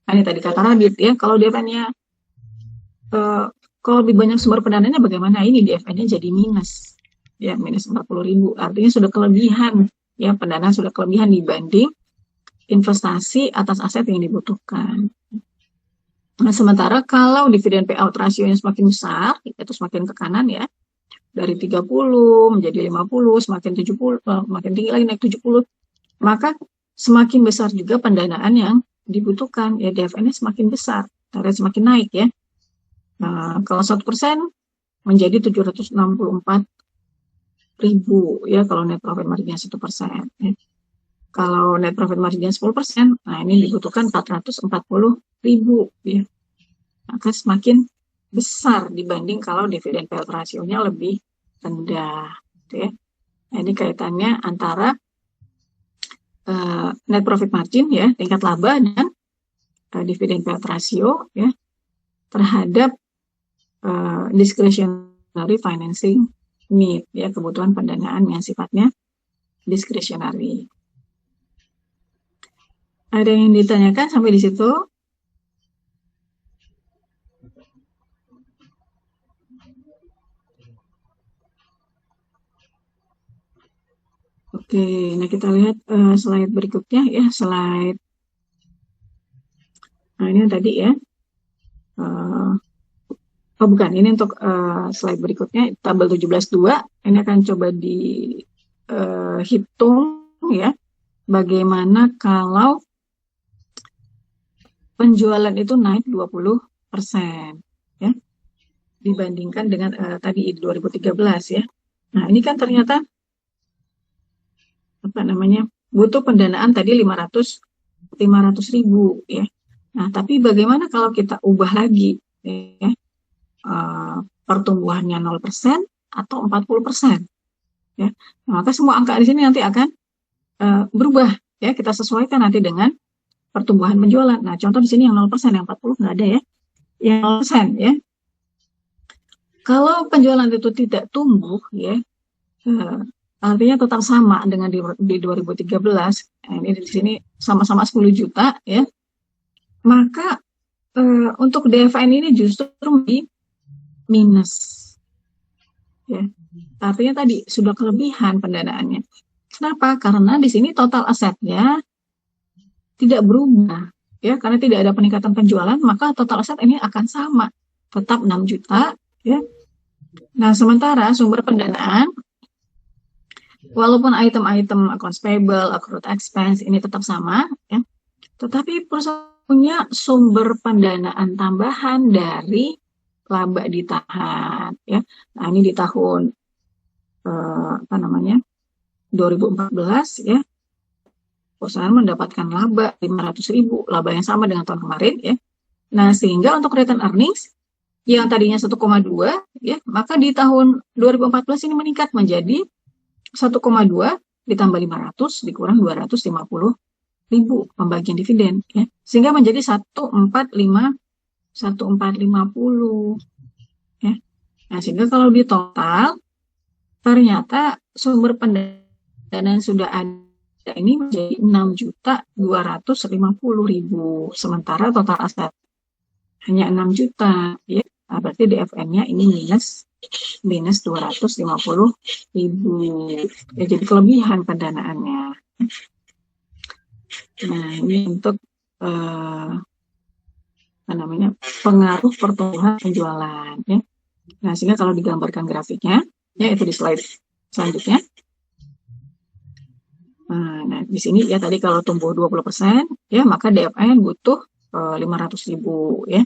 Nah, ini tadi kata Radit, ya, kalau DFN-nya kalau lebih banyak sumber pendanaannya bagaimana? Ini DFN-nya jadi minus. Ya, minus 40.000. Artinya sudah kelebihan. Ya, pendanaan sudah kelebihan dibanding investasi atas aset yang dibutuhkan. Nah, sementara kalau dividen payout rasionya semakin besar, itu semakin ke kanan ya. Dari 30 menjadi 50, semakin 70, makin tinggi lagi naik 70. Maka semakin besar juga pendanaan yang dibutuhkan. Ya, DFN-nya semakin besar. Target semakin naik ya. Nah, kalau 1% menjadi 764.000 ya kalau net profit marginnya 1%. Ya. Kalau net profit marginnya 10%, nah ini dibutuhkan 440.000 ya. Maka semakin besar dibanding kalau dividen payout rasionya lebih rendah. Ya. Nah, ini kaitannya antara net profit margin ya, tingkat laba dan dividen payout rasio ya terhadap discretionary financing need ya, kebutuhan pendanaan yang sifatnya discretionary. Ada yang ditanyakan sampai di situ? Oke, nah kita lihat slide berikutnya ya, slide. Nah ini tadi ya. Oh bukan, ini untuk slide berikutnya, tabel 17.2, ini akan coba dihitung ya, bagaimana kalau penjualan itu naik 20% ya, dibandingkan dengan tadi 2013 ya. Nah ini kan ternyata butuh pendanaan tadi 500.000 ya. Nah tapi bagaimana kalau kita ubah lagi ya, pertumbuhannya 0% atau 40%. Ya. Nah, maka semua angka di sini nanti akan berubah ya, kita sesuaikan nanti dengan pertumbuhan penjualan. Nah, contoh di sini yang 0%, yang 40 nggak ada ya. Yang 0% ya. Kalau penjualan itu tidak tumbuh ya, artinya tetap sama dengan di 2013. Ini di sini sama-sama 10 juta ya. Maka untuk DFN ini justru di minus ya, artinya tadi sudah kelebihan pendanaannya. Kenapa? Karena di sini total asetnya tidak berubah, ya, karena tidak ada peningkatan penjualan, maka total aset ini akan sama, tetap 6 juta, ya. Nah, sementara sumber pendanaan, walaupun item-item accounts payable, accrued expense ini tetap sama, ya, tetapi perusahaan punya sumber pendanaan tambahan dari laba ditahan, ya. Nah, ini di tahun 2014, ya, perusahaan mendapatkan laba 500.000, laba yang sama dengan tahun kemarin, ya. Nah, sehingga untuk return earnings yang tadinya 1,2, ya, maka di tahun 2014 ini meningkat menjadi 1,2 ditambah 500 dikurang 250.000 pembagian dividen, ya, sehingga menjadi 1,450, ya. Nah, sehingga kalau di total ternyata sumber pendanaan sudah ada ini menjadi 6.250.000, sementara total aset hanya 6 juta, ya. Nah, berarti DFN-nya ini minus 250.000, ya, jadi kelebihan pendanaannya. Nah, ini untuk pengaruh pertumbuhan penjualan, ya. Nah, sehingga kalau digambarkan grafiknya, ya, itu di slide selanjutnya. Nah, di sini ya tadi kalau tumbuh 20%, ya, maka DFN butuh 500.000, ya.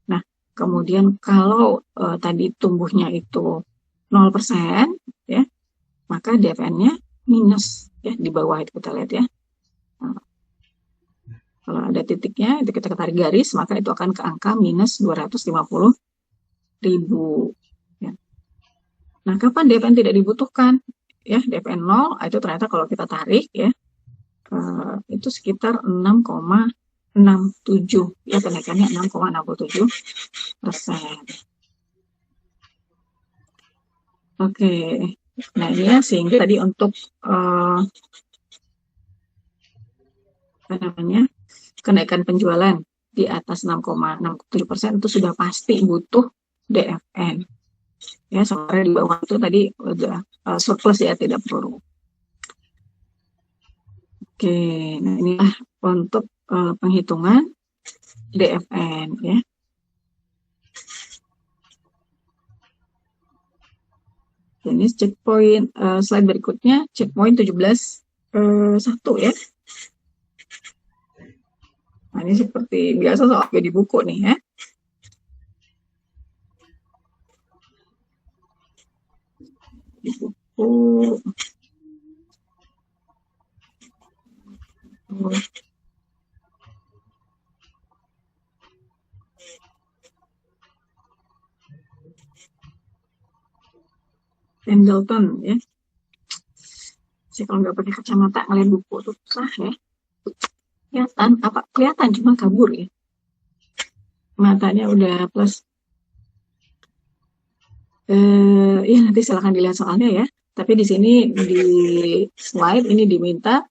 Nah, kemudian kalau tadi tumbuhnya itu 0%, ya, maka DFN-nya minus, ya, di bawah itu kita lihat, ya. Nah, kalau ada titiknya, itu kita tarik garis, maka itu akan ke angka minus 250.000. Ya. Nah, kapan DFN tidak dibutuhkan? Ya, DFN 0, itu ternyata kalau kita tarik, ya, itu sekitar 6,67, ya, kenaikannya 6,67%. Oke, nah ini ya, sehingga tadi untuk kenaikan penjualan di atas 6,67% itu sudah pasti butuh DFN. Ya, sementara di bawah itu tadi udah surplus, ya, tidak perlu. Oke, nah inilah untuk penghitungan DFN, ya. Ini checkpoint slide berikutnya, checkpoint 17.1, ya. Nah, ini seperti biasa soal di buku nih, ya. Di buku. Pendleton, ya. Saya kalau nggak pakai kacamata ngeliat buku tuh susah, ya. Kelihatan cuma kabur, ya. Matanya udah plus. Ya, nanti silahkan dilihat soalnya, ya. Tapi di sini di slide ini diminta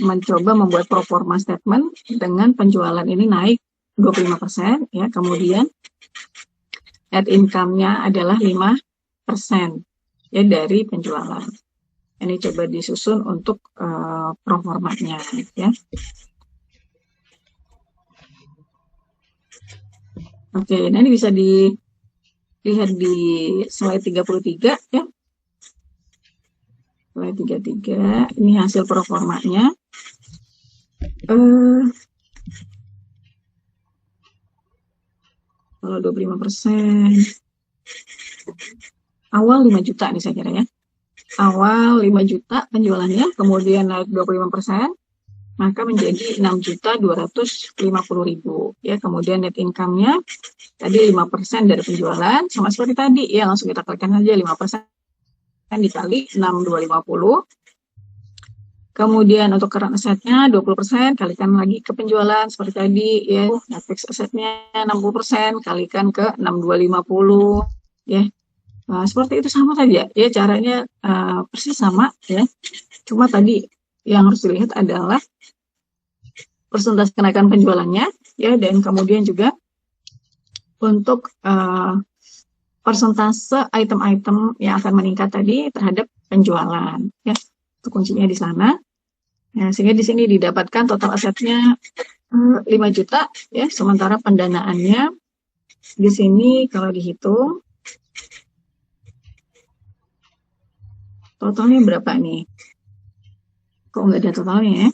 mencoba membuat proforma statement dengan penjualan ini naik 25%, ya. Kemudian net income-nya adalah 5%, ya, dari penjualan. Ini coba disusun untuk proformanya, ya. Oke, nah ini bisa dilihat di slide 33, ya. Slide 33, ini hasil proformanya. Kalau 25%, awal 5 juta nih saya kira, ya. Awal 5 juta penjualannya, kemudian naik 25%, maka menjadi 6.250.000, ya. Kemudian net income-nya tadi 5% dari penjualan, sama seperti tadi, ya, langsung kita kalikan aja 5% dikali 6.250. Kemudian untuk current asset-nya 20%, kalikan lagi ke penjualan seperti tadi, ya. Net fixed asset-nya 60%, kalikan ke 6.250, ya. Nah, seperti itu sama saja, ya, caranya persis sama, ya. Cuma tadi yang harus dilihat adalah persentase kenaikan penjualannya, ya, dan kemudian juga untuk persentase item-item yang akan meningkat tadi terhadap penjualan, ya. Itu kuncinya di sana. Ya, sehingga di sini didapatkan total asetnya 5 juta ya, sementara pendanaannya di sini kalau dihitung totalnya berapa nih? Kok nggak ada totalnya ya?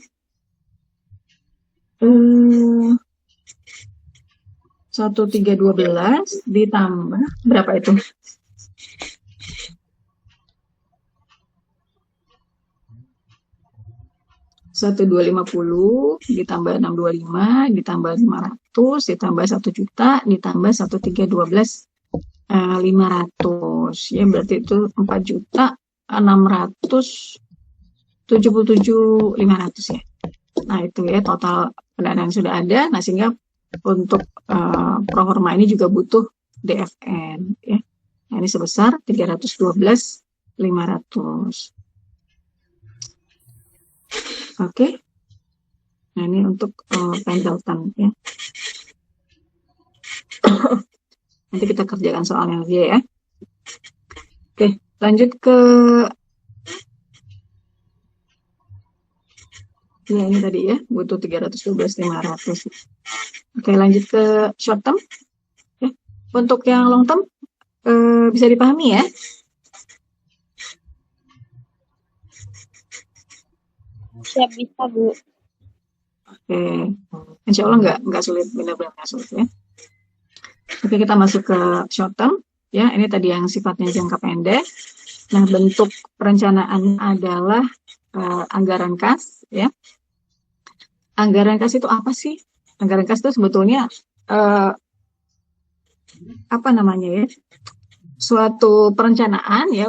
1.312 ditambah berapa itu? 1.250 ditambah 625 ditambah 500 ditambah 1 juta ditambah 1.312 500 ya, berarti itu 4.677.500 ya. Nah itu ya total pendanaan sudah ada. Nah sehingga untuk proforma ini juga butuh DFN ya. Nah, ini sebesar 312.500. Oke. Nah ini untuk Pendleton ya. Nanti kita kerjakan soalnya lagi ya. Oke, lanjut ke ya ini tadi ya, butuh 312.500. Oke, lanjut ke short term. Ya. Untuk yang long term bisa dipahami ya. Siap, bisa Bu. Oke, insya Allah nggak sulit, benar-benar nggak sulit ya. Oke, kita masuk ke short term. Ya, ini tadi yang sifatnya jangka pendek. Nah, bentuk perencanaan adalah anggaran kas. Ya, anggaran kas itu apa sih? Anggaran kas itu sebetulnya apa namanya ya? Suatu perencanaan ya,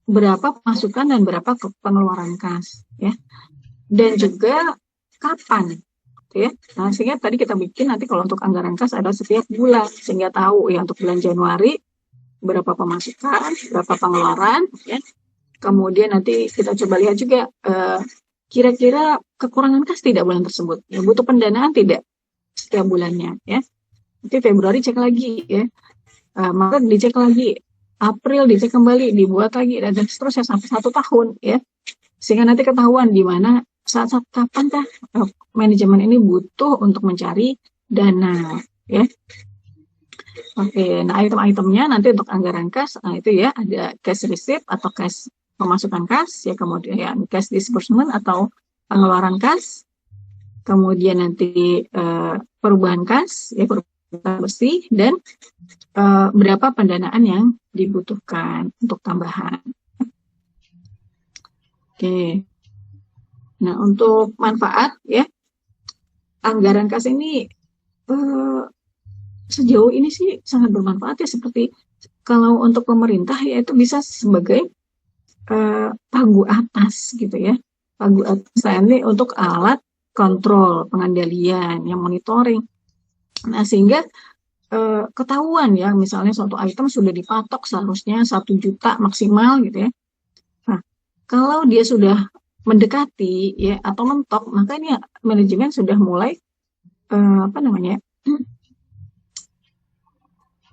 berapa pemasukan dan berapa pengeluaran kas. Ya, dan juga kapan. Ya. Nah, sehingga tadi kita bikin nanti kalau untuk anggaran kas ada setiap bulan, sehingga tahu ya untuk bulan Januari berapa pemasukan, berapa pengeluaran, ya. Kemudian nanti kita coba lihat juga kira-kira kekurangan kas tidak bulan tersebut, ya, butuh pendanaan tidak setiap bulannya, ya. Nanti Februari cek lagi, ya. Maret dicek lagi, April dicek kembali, dibuat lagi dan seterusnya sampai 1 tahun, ya. Sehingga nanti ketahuan di mana saat-saat kapan manajemen ini butuh untuk mencari dana ya. Oke, nah item-itemnya nanti untuk anggaran kas, nah itu ya ada cash receipt atau cash pemasukan kas ya, kemudian cash disbursement atau pengeluaran kas, kemudian nanti perubahan kas ya, perubahan bersih, dan berapa pendanaan yang dibutuhkan untuk tambahan. Oke. Nah, untuk manfaat ya, anggaran kas ini sejauh ini sih sangat bermanfaat ya, seperti kalau untuk pemerintah ya itu bisa sebagai pagu atas gitu ya, pagu atas ini untuk alat kontrol pengendalian yang monitoring. Nah, sehingga ketahuan ya, misalnya suatu item sudah dipatok seharusnya 1 juta maksimal gitu ya. Nah, kalau dia sudah mendekati ya atau mentok, maka ini manajemen sudah mulai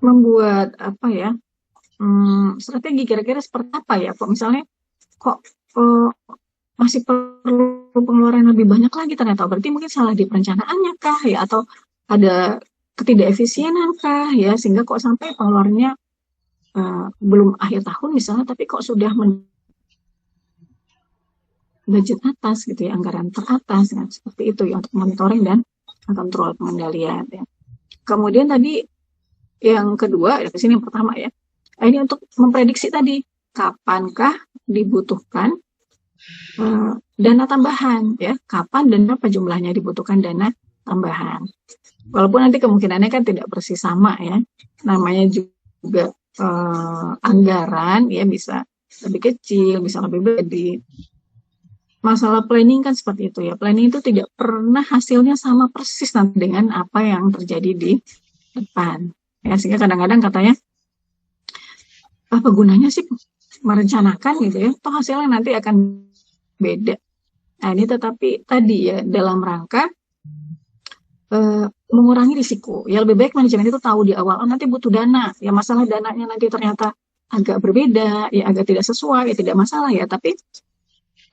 membuat strategi kira-kira seperti apa ya, kok misalnya kok masih perlu pengeluaran lebih banyak lagi, ternyata berarti mungkin salah di perencanaannya kah ya, atau ada ketidakefisienan kah ya, sehingga kok sampai pengeluarannya belum akhir tahun misalnya tapi kok sudah budget atas gitu ya, anggaran teratas ya, seperti itu ya, untuk monitoring dan kontrol pengendalian ya. Kemudian tadi yang kedua, di sini yang pertama ya, ini untuk memprediksi tadi kapankah dibutuhkan dana tambahan ya, kapan dan berapa jumlahnya dibutuhkan dana tambahan. Walaupun nanti kemungkinannya kan tidak persis sama ya, namanya juga anggaran ya, bisa lebih kecil, bisa lebih gede. Masalah planning kan seperti itu ya. Planning itu tidak pernah hasilnya sama persis nanti dengan apa yang terjadi di depan. Ya, sehingga kadang-kadang katanya, apa gunanya sih merencanakan gitu ya, toh hasilnya nanti akan beda. Nah ini tetapi tadi ya, dalam rangka mengurangi risiko. Ya lebih baik manajemen itu tahu di awal, nanti butuh dana. Ya masalah dananya nanti ternyata agak berbeda, ya agak tidak sesuai, ya tidak masalah ya. Tapi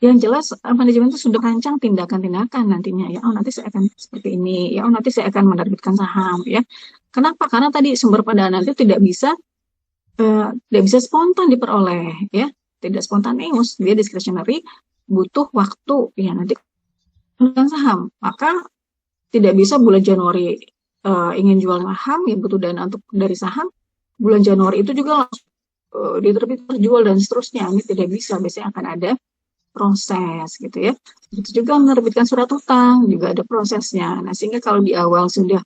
Yang jelas manajemen itu sudah merancang tindakan-tindakan nantinya ya. Oh nanti saya akan seperti ini, ya. Oh nanti saya akan menerbitkan saham ya. Kenapa? Karena tadi sumber pendanaan itu tidak bisa spontan diperoleh ya, tidak spontaneous, dia discretionary, butuh waktu ya nanti dengan saham. Maka tidak bisa bulan Januari ingin jual saham ya butuh dana untuk dari saham, bulan Januari itu juga langsung diterbit terjual dan seterusnya. Ini tidak bisa, biasanya akan ada proses gitu ya. Itu juga menerbitkan surat utang juga ada prosesnya. Nah sehingga kalau di awal sudah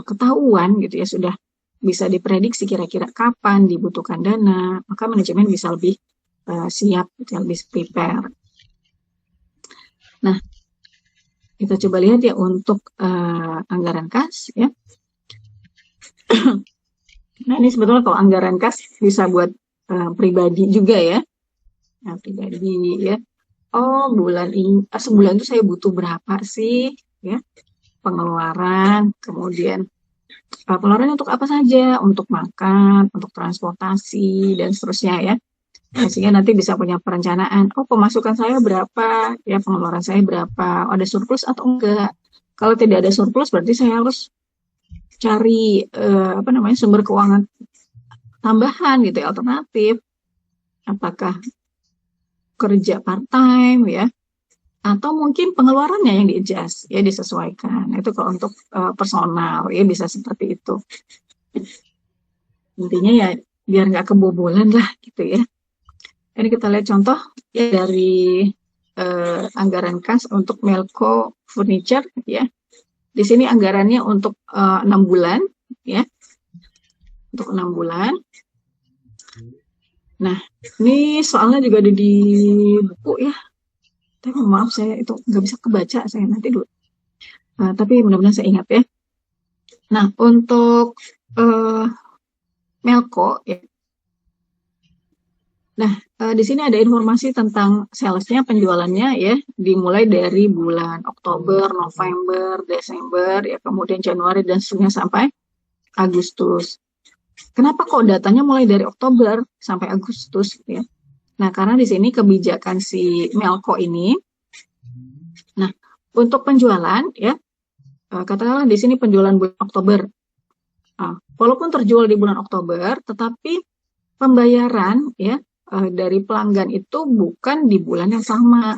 ketahuan gitu ya, sudah bisa diprediksi kira-kira kapan dibutuhkan dana, maka manajemen bisa lebih siap, gitu, lebih prepare. Nah, kita coba lihat ya untuk anggaran kas ya. Nah ini sebetulnya kalau anggaran kas bisa buat pribadi juga ya. Nah, pribadi ya. Oh, sebulan itu saya butuh berapa sih ya pengeluaran, kemudian pengeluaran untuk apa saja, untuk makan, untuk transportasi dan seterusnya ya. Nah, sehingga nanti bisa punya perencanaan. Oh, pemasukan saya berapa, ya pengeluaran saya berapa, ada surplus atau enggak. Kalau tidak ada surplus berarti saya harus cari sumber keuangan tambahan gitu ya, alternatif. Apakah kerja part time ya, atau mungkin pengeluarannya yang di-adjust ya, disesuaikan. Itu kalau untuk personal ya bisa seperti itu. Intinya ya biar nggak kebobolan lah gitu ya. Ini kita lihat contoh ya dari anggaran kas untuk Melco Furniture ya. Di sini anggarannya untuk 6 bulan ya. Untuk 6 bulan. Nah, ini soalnya juga ada di buku ya. Tapi maaf saya itu nggak bisa kebaca saya nanti dulu. Tapi mudah-mudahan saya ingat ya. Nah, untuk Melco ya. Nah, di sini ada informasi tentang salesnya, penjualannya ya, dimulai dari bulan Oktober, November, Desember, ya kemudian Januari dan seterusnya sampai Agustus. Kenapa kok datanya mulai dari Oktober sampai Agustus ya? Nah, karena di sini kebijakan si Melco ini, nah untuk penjualan ya, katakanlah di sini penjualan bulan Oktober. Nah, walaupun terjual di bulan Oktober, tetapi pembayaran ya dari pelanggan itu bukan di bulan yang sama.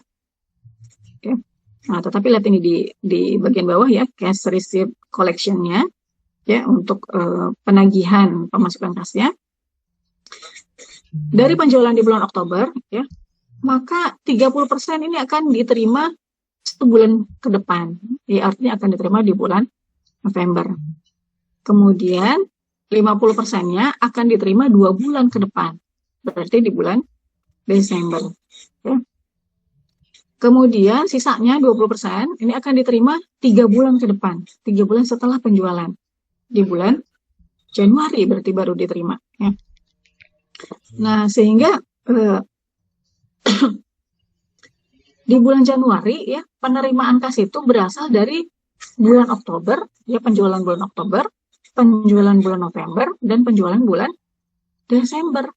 Ya. Nah, tetapi lihat ini di bagian bawah ya, cash receipt collection-nya ya untuk penagihan pemasukan kasnya. Dari penjualan di bulan Oktober ya, maka 30% ini akan diterima 1 bulan ke depan. Ya, artinya akan diterima di bulan November. Kemudian 50%-nya akan diterima 2 bulan ke depan. Berarti di bulan Desember. Ya. Kemudian sisanya 20% ini akan diterima 3 bulan ke depan. 3 bulan setelah penjualan. Di bulan Januari berarti baru diterima. Ya. Nah, sehingga di bulan Januari ya penerimaan kas itu berasal dari bulan Oktober, ya penjualan bulan Oktober, penjualan bulan November, dan penjualan bulan Desember.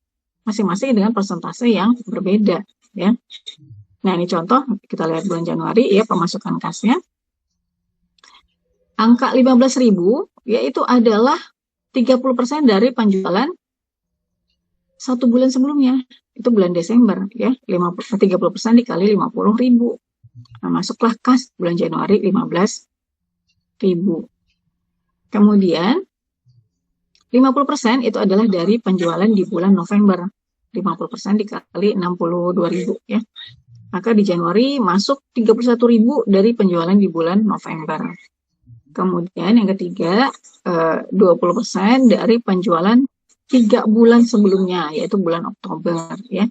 Masing-masing dengan persentase yang berbeda ya. Nah, ini contoh kita lihat bulan Januari ya pemasukan kasnya. Angka 15.000 yaitu adalah 30% dari penjualan 1 bulan sebelumnya. Itu bulan Desember ya. 30% dikali 50.000. Nah, masuklah kas bulan Januari 15.000. Kemudian 50% itu adalah dari penjualan di bulan November. 50% dikali 62.000 ya. Maka di Januari masuk 31.000 dari penjualan di bulan November. Kemudian yang ketiga 20% dari penjualan 3 bulan sebelumnya, yaitu bulan Oktober ya.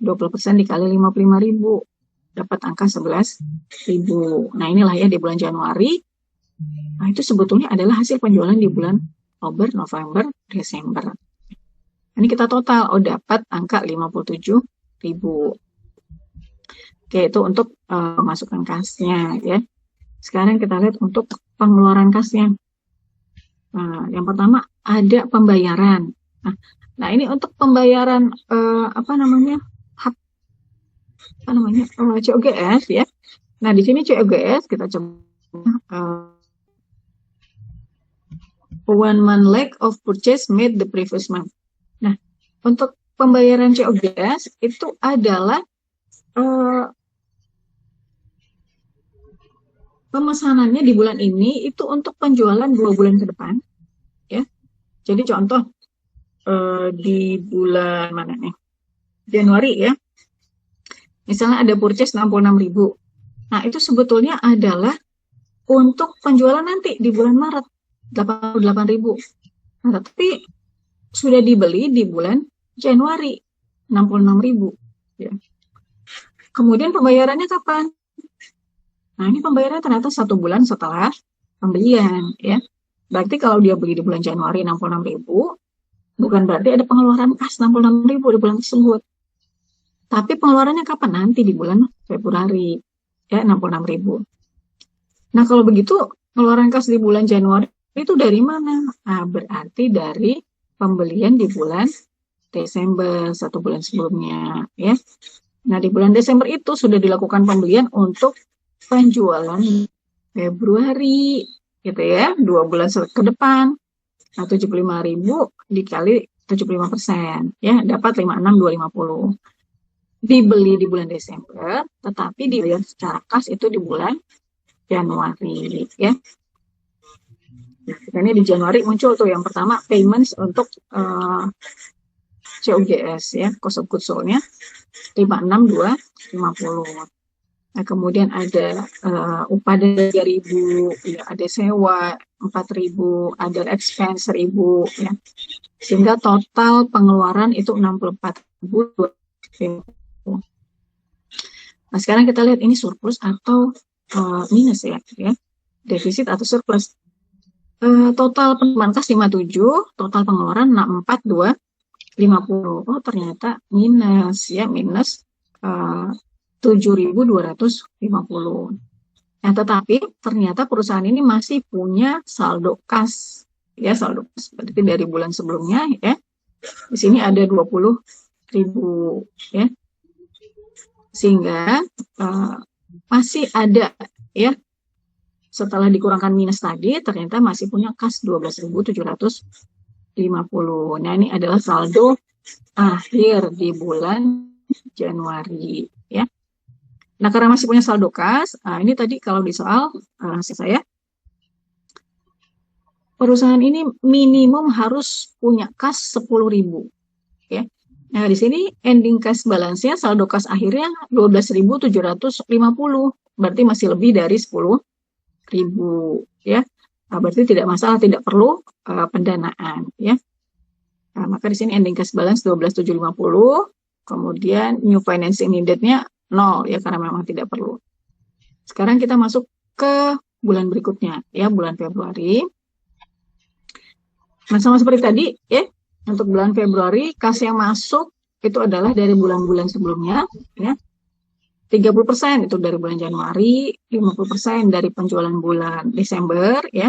20% dikali 55.000 dapat angka 11.000. Nah, inilah ya di bulan Januari. Nah, itu sebetulnya adalah hasil penjualan di bulan Oktober, November, Desember. Ini kita total dapat angka 57.000. Oke, itu untuk pemasukan kasnya ya. Sekarang kita lihat untuk pengeluaran kasnya. Nah, yang pertama ada pembayaran. Nah, ini untuk pembayaran hak COGS ya. Nah, di sini COGS kita coba 1 month lag of purchase made the previous month. Nah, untuk pembayaran COGS itu adalah pemesanannya di bulan ini itu untuk penjualan 2 bulan ke depan, ya. Jadi contoh di bulan mana nih? Januari ya. Misalnya ada purchase 66.000. Nah, itu sebetulnya adalah untuk penjualan nanti di bulan Maret 88.000. Nah, tapi sudah dibeli di bulan Januari 66.000 ya. Kemudian pembayarannya kapan? Nah, ini pembayarannya ternyata 1 bulan setelah pembelian ya. Berarti kalau dia beli di bulan Januari 66.000, bukan berarti ada pengeluaran kas 66.000 di bulan tersebut. Tapi pengeluarannya kapan? Nanti di bulan Februari ya, 66.000. Nah, kalau begitu pengeluaran kas di bulan Januari itu dari mana? Nah, berarti dari pembelian di bulan Desember 1 bulan sebelumnya ya. Nah, di bulan Desember itu sudah dilakukan pembelian untuk penjualan Februari gitu ya, 2 bulan ke depan. Nah, 75.000 dikali 75% ya, dapat 56.250. Dibeli di bulan Desember, tetapi dibayar secara kas itu di bulan Januari ya. Nah, ini di Januari muncul tuh yang pertama payments untuk COGS ya, cost of goods sold-nya 56.250. Nah, kemudian ada upah dari 3.000, ya, ada sewa 4.000, ada expense 1.000 ya. Sehingga total pengeluaran itu 64.250. Nah, sekarang kita lihat ini surplus atau minus ya, defisit atau surplus. Total penerimaan kas 57, total pengeluaran 64.250. Oh, ternyata minus ya, minus 7.250. Nah, tetapi ternyata perusahaan ini masih punya saldo kas ya, saldo kas berarti dari bulan sebelumnya ya. Di sini ada 20.000 ya. Sehingga masih ada ya, setelah dikurangkan minus tadi ternyata masih punya kas 12.750. Nah, ini adalah saldo akhir di bulan Januari ya. Nah, karena masih punya saldo kas, ini tadi kalau di soal saya, perusahaan ini minimum harus punya kas 10.000 ya. Nah, di sini ending cash balance-nya, saldo kas akhirnya 12.750, berarti masih lebih dari 10.000 ya. Nah, berarti tidak masalah, tidak perlu pendanaan ya. Nah, maka di sini ending cash balance 12.750, kemudian new financing needed-nya 0 ya, karena memang tidak perlu. Sekarang kita masuk ke bulan berikutnya ya, bulan Februari. Nah, sama seperti tadi ya, untuk bulan Februari kas yang masuk itu adalah dari bulan-bulan sebelumnya ya. 30% itu dari bulan Januari, 50% dari penjualan bulan Desember ya.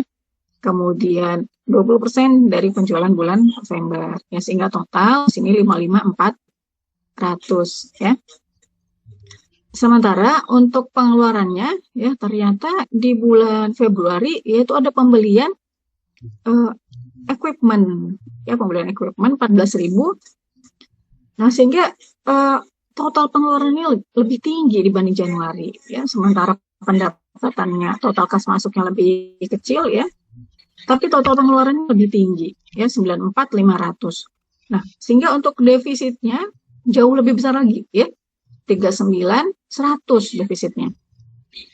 Kemudian 20% dari penjualan bulan November ya, sehingga total di sini 55.400 ya. Sementara untuk pengeluarannya ya, ternyata di bulan Februari yaitu ada pembelian equipment ya, pembelian equipment 14.000. Nah, sehingga total pengeluarannya lebih tinggi dibanding Januari ya. Sementara pendapatannya, total kas masuknya lebih kecil ya, tapi total pengeluarannya lebih tinggi ya, 94.500. Nah, sehingga untuk defisitnya jauh lebih besar lagi ya, 39.100 defisitnya.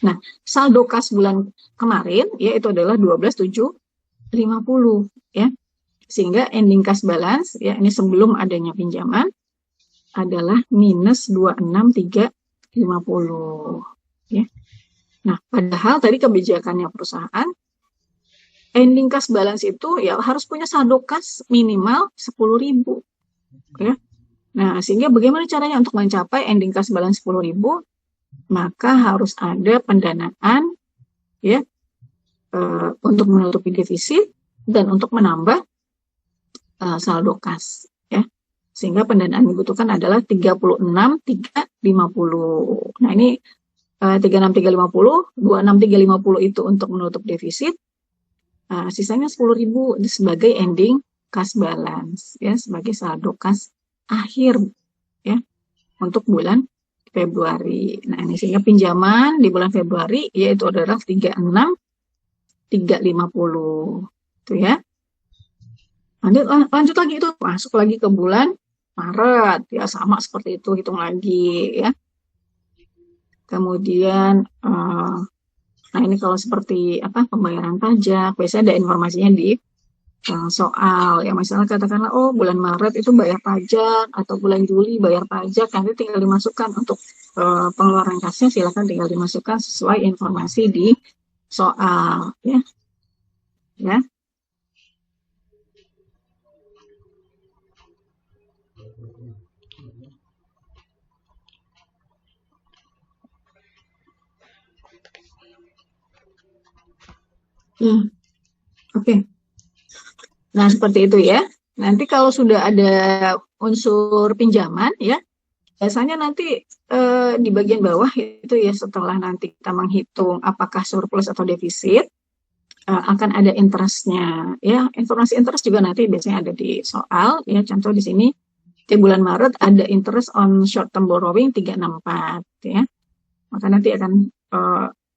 Nah, saldo kas bulan kemarin ya itu adalah 12.750 ya. Sehingga ending cash balance ya, ini sebelum adanya pinjaman adalah minus 26.350 ya. Nah, padahal tadi kebijakannya perusahaan ending cash balance itu ya harus punya saldo kas minimal 10.000 ya. Nah, sehingga bagaimana caranya untuk mencapai ending cash balance 10.000? Maka harus ada pendanaan ya, untuk menutupi defisit dan untuk menambah saldo kas ya. Sehingga pendanaan yang dibutuhkan adalah 36.350. Nah, ini 36.350, 26.350 itu untuk menutup defisit. Sisanya 10.000 sebagai ending cash balance, ya, sebagai saldo kas akhir, ya, untuk bulan Februari. Nah, ini sehingga pinjaman di bulan Februari yaitu adalah 36.350. Itu ya. Lanjut lagi itu, masuk lagi ke bulan Maret, ya, sama seperti itu, hitung lagi, ya. Kemudian, nah ini kalau seperti pembayaran pajak, biasanya ada informasinya di soal, ya, misalnya katakanlah, oh bulan Maret itu bayar pajak, atau bulan Juli bayar pajak, nanti tinggal dimasukkan untuk pengeluaran kasnya, silakan tinggal dimasukkan sesuai informasi di soal, ya. Ya. Oke. Nah, seperti itu ya. Nanti kalau sudah ada unsur pinjaman, ya, biasanya nanti di bagian bawah itu ya, setelah nanti kita menghitung apakah surplus atau defisit, akan ada interestnya, ya. Informasi interest juga nanti biasanya ada di soal, ya. Contoh di sini di bulan Maret ada interest on short term borrowing 364, ya. Maka nanti akan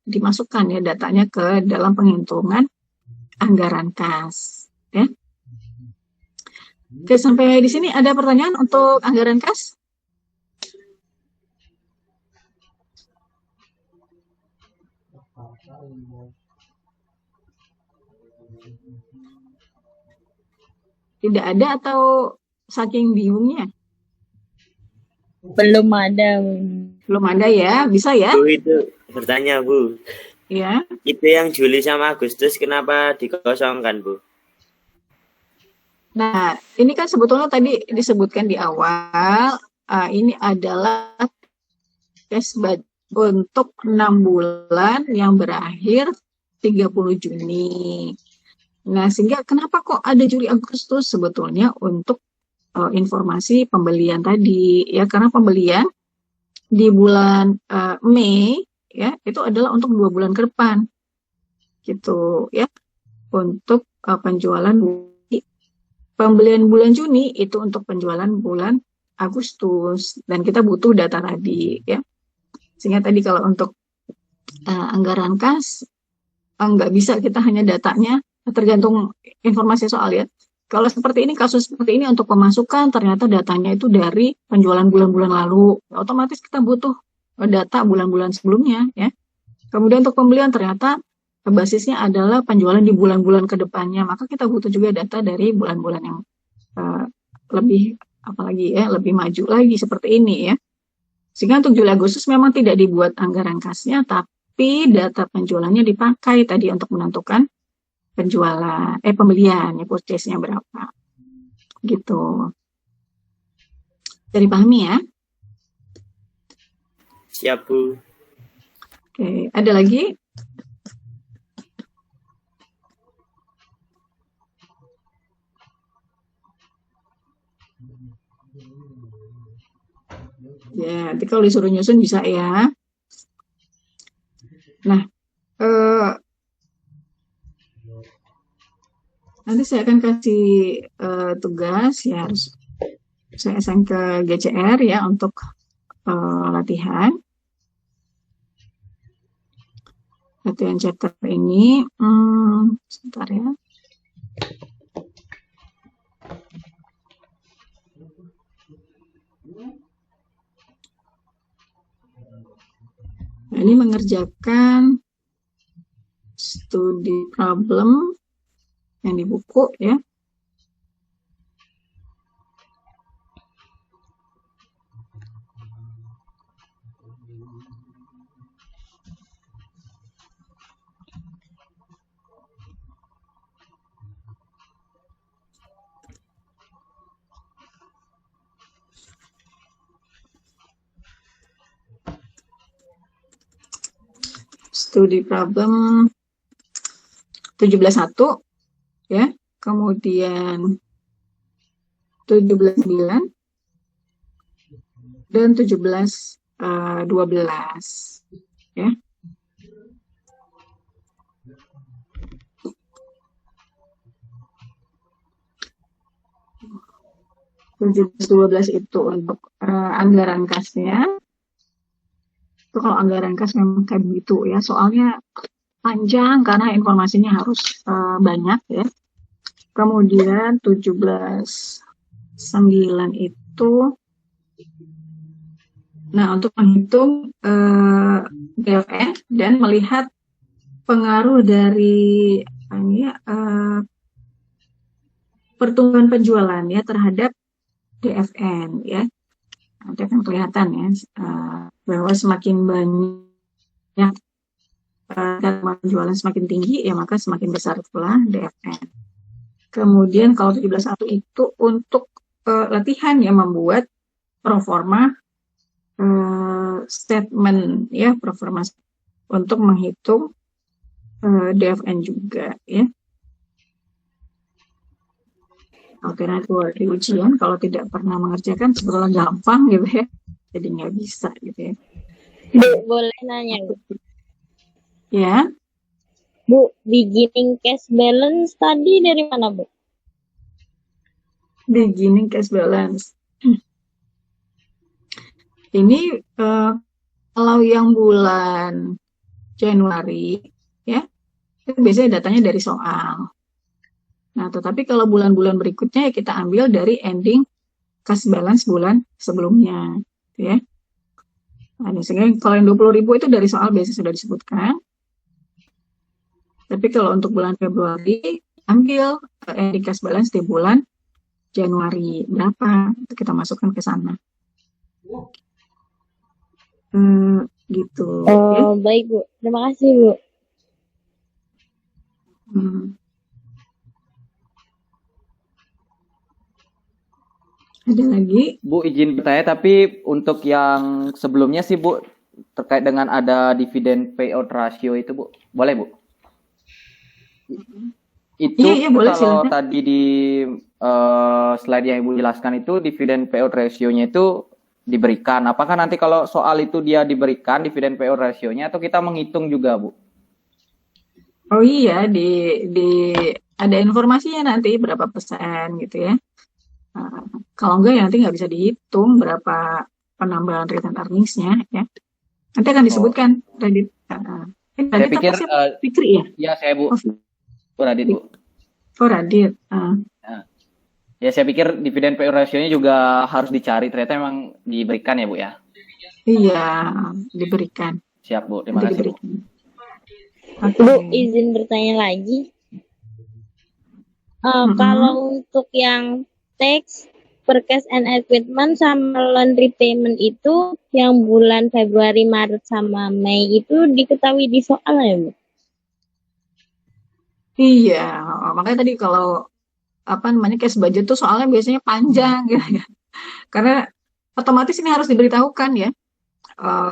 dimasukkan ya datanya ke dalam penghitungan anggaran kas, ya. Oke, sampai di sini ada pertanyaan untuk anggaran kas? Tidak ada atau saking bingungnya? Belum ada. Belum ada ya, bisa ya? Bu, itu bertanya, Bu. Ya. Itu yang Juli sama Agustus kenapa dikosongkan, Bu? Nah, ini kan sebetulnya tadi disebutkan di awal, ini adalah cash budget untuk 6 bulan yang berakhir 30 Juni. Nah, sehingga kenapa kok ada Juli Agustus? Sebetulnya untuk informasi pembelian tadi, ya, karena pembelian di bulan Mei, ya, itu adalah untuk 2 bulan ke depan, gitu, ya, untuk penjualan. Pembelian bulan Juni itu untuk penjualan bulan Agustus, dan kita butuh data tadi, ya. Sehingga tadi kalau untuk anggaran kas nggak bisa kita hanya datanya, tergantung informasi soal, ya. Kalau seperti ini, kasus seperti ini untuk pemasukan ternyata datanya itu dari penjualan bulan-bulan lalu, otomatis kita butuh data bulan-bulan sebelumnya, ya. Kemudian untuk pembelian ternyata basisnya adalah penjualan di bulan-bulan ke depannya, maka kita butuh juga data dari bulan-bulan yang lebih, apalagi ya, lebih maju lagi seperti ini, ya. Sehingga untuk Juli Agustus memang tidak dibuat anggaran kasnya, tapi data penjualannya dipakai tadi untuk menentukan penjualan, pembelian, ya, purchase-nya berapa, gitu. Jadi pahami ya? Siap, Bu. Oke, ada lagi? Ya, nanti kalau disuruh nyusun bisa ya. Nah, nanti saya akan kasih tugas, ya, harus saya assign ke GCR ya untuk latihan chapter ini. Sebentar ya. Nah, ini mengerjakan studi problem yang di buku, ya. Studi problem 17.1, ya. Kemudian 17.9, dan 17/12 ya. (17/12) itu untuk anggaran kasnya. Itu kalau anggaran kas memang kayak begitu ya, soalnya panjang karena informasinya harus banyak ya. Kemudian 17/9 itu, nah untuk menghitung DFN dan melihat pengaruh dari pertumbuhan penjualan ya terhadap DFN ya. Nanti akan kelihatan ya bahwa semakin banyak penjualan semakin tinggi ya, maka semakin besar pula DFN. Kemudian kalau 17/1 itu untuk latihan ya, membuat proforma statement ya, proforma untuk menghitung DFN juga ya. Oke, nanti di ujian kalau tidak pernah mengerjakan sebetulnya gampang gitu ya, jadi nggak bisa gitu ya. Bu, boleh nanya Bu? Ya. Bu, beginning cash balance tadi dari mana Bu? Beginning cash balance. Ini kalau yang bulan Januari ya, itu biasanya datanya dari soal. Nah, tetapi kalau bulan-bulan berikutnya ya kita ambil dari ending cash balance bulan sebelumnya, ya. Nah, sehingga kalau yang 20.000 itu dari soal biasa sudah disebutkan. Tapi kalau untuk bulan Februari, ambil ending cash balance di bulan Januari berapa, itu kita masukkan ke sana. Gitu. Oh, ya. Baik Bu, terima kasih Bu. Ada lagi? Bu, izin bertanya, tapi untuk yang sebelumnya sih Bu, terkait dengan ada dividen payout ratio itu Bu, boleh Bu? Itu iya, boleh, kalau silakan. tadi di slide yang Ibu jelaskan itu dividen payout ratio-nya itu diberikan. Apakah nanti kalau soal itu dia diberikan dividen payout ratio-nya atau kita menghitung juga Bu? Oh iya, ada informasinya nanti berapa persen gitu ya. Kalau enggak ya nanti nggak bisa dihitung berapa penambahan return earnings-nya ya. Nanti akan disebutkan Radit. Saya pikir Fikri ya? Iya, saya Bu. Radit Bu. Oh, Radit. Ya, saya pikir dividen payout ratio-nya juga harus dicari. Ternyata memang diberikan ya Bu ya? Iya, diberikan. Siap Bu, terima kasih Bu. Bu, izin bertanya lagi. Kalau untuk yang tax, purchase and equipment sama loan repayment itu yang bulan Februari, Maret sama Mei itu diketahui di soal ya Bu? Iya, makanya tadi kalau cash budget tuh soalnya biasanya panjang gitu ya. Karena otomatis ini harus diberitahukan ya.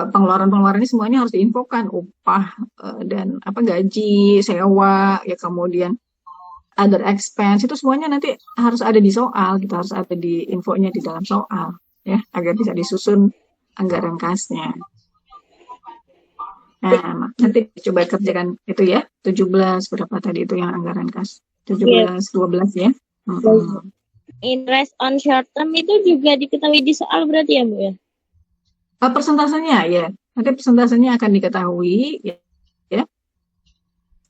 Pengeluaran-pengeluaran ini semuanya harus diinfokan, upah dan gaji, sewa, ya kemudian other expense, itu semuanya nanti harus ada di soal, gitu, harus ada di infonya di dalam soal ya, agar bisa disusun anggaran kasnya. Nah, nanti coba kerjakan itu ya, 17 berapa tadi itu yang anggaran kas, 17/12 ya. Interest on short term itu juga diketahui di soal berarti ya Bu ya? Persentasenya ya, nanti persentasenya akan diketahui ya.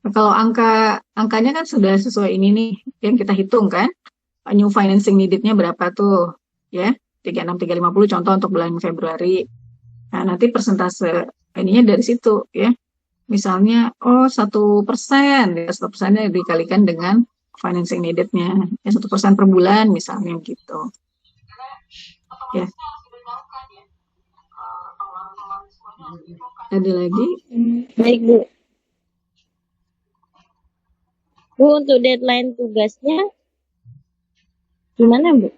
Kalau angkanya kan sudah sesuai ini nih yang kita hitung kan, new financing needed-nya berapa tuh ya, 36.350 contoh untuk bulan Februari. Nah, nanti persentase ininya dari situ ya, misalnya 1%, 1%-nya dikalikan dengan financing needed-nya ya, 1% per bulan misalnya gitu ya. Ada lagi? Baik Bu. Bu, untuk deadline tugasnya gimana Bu?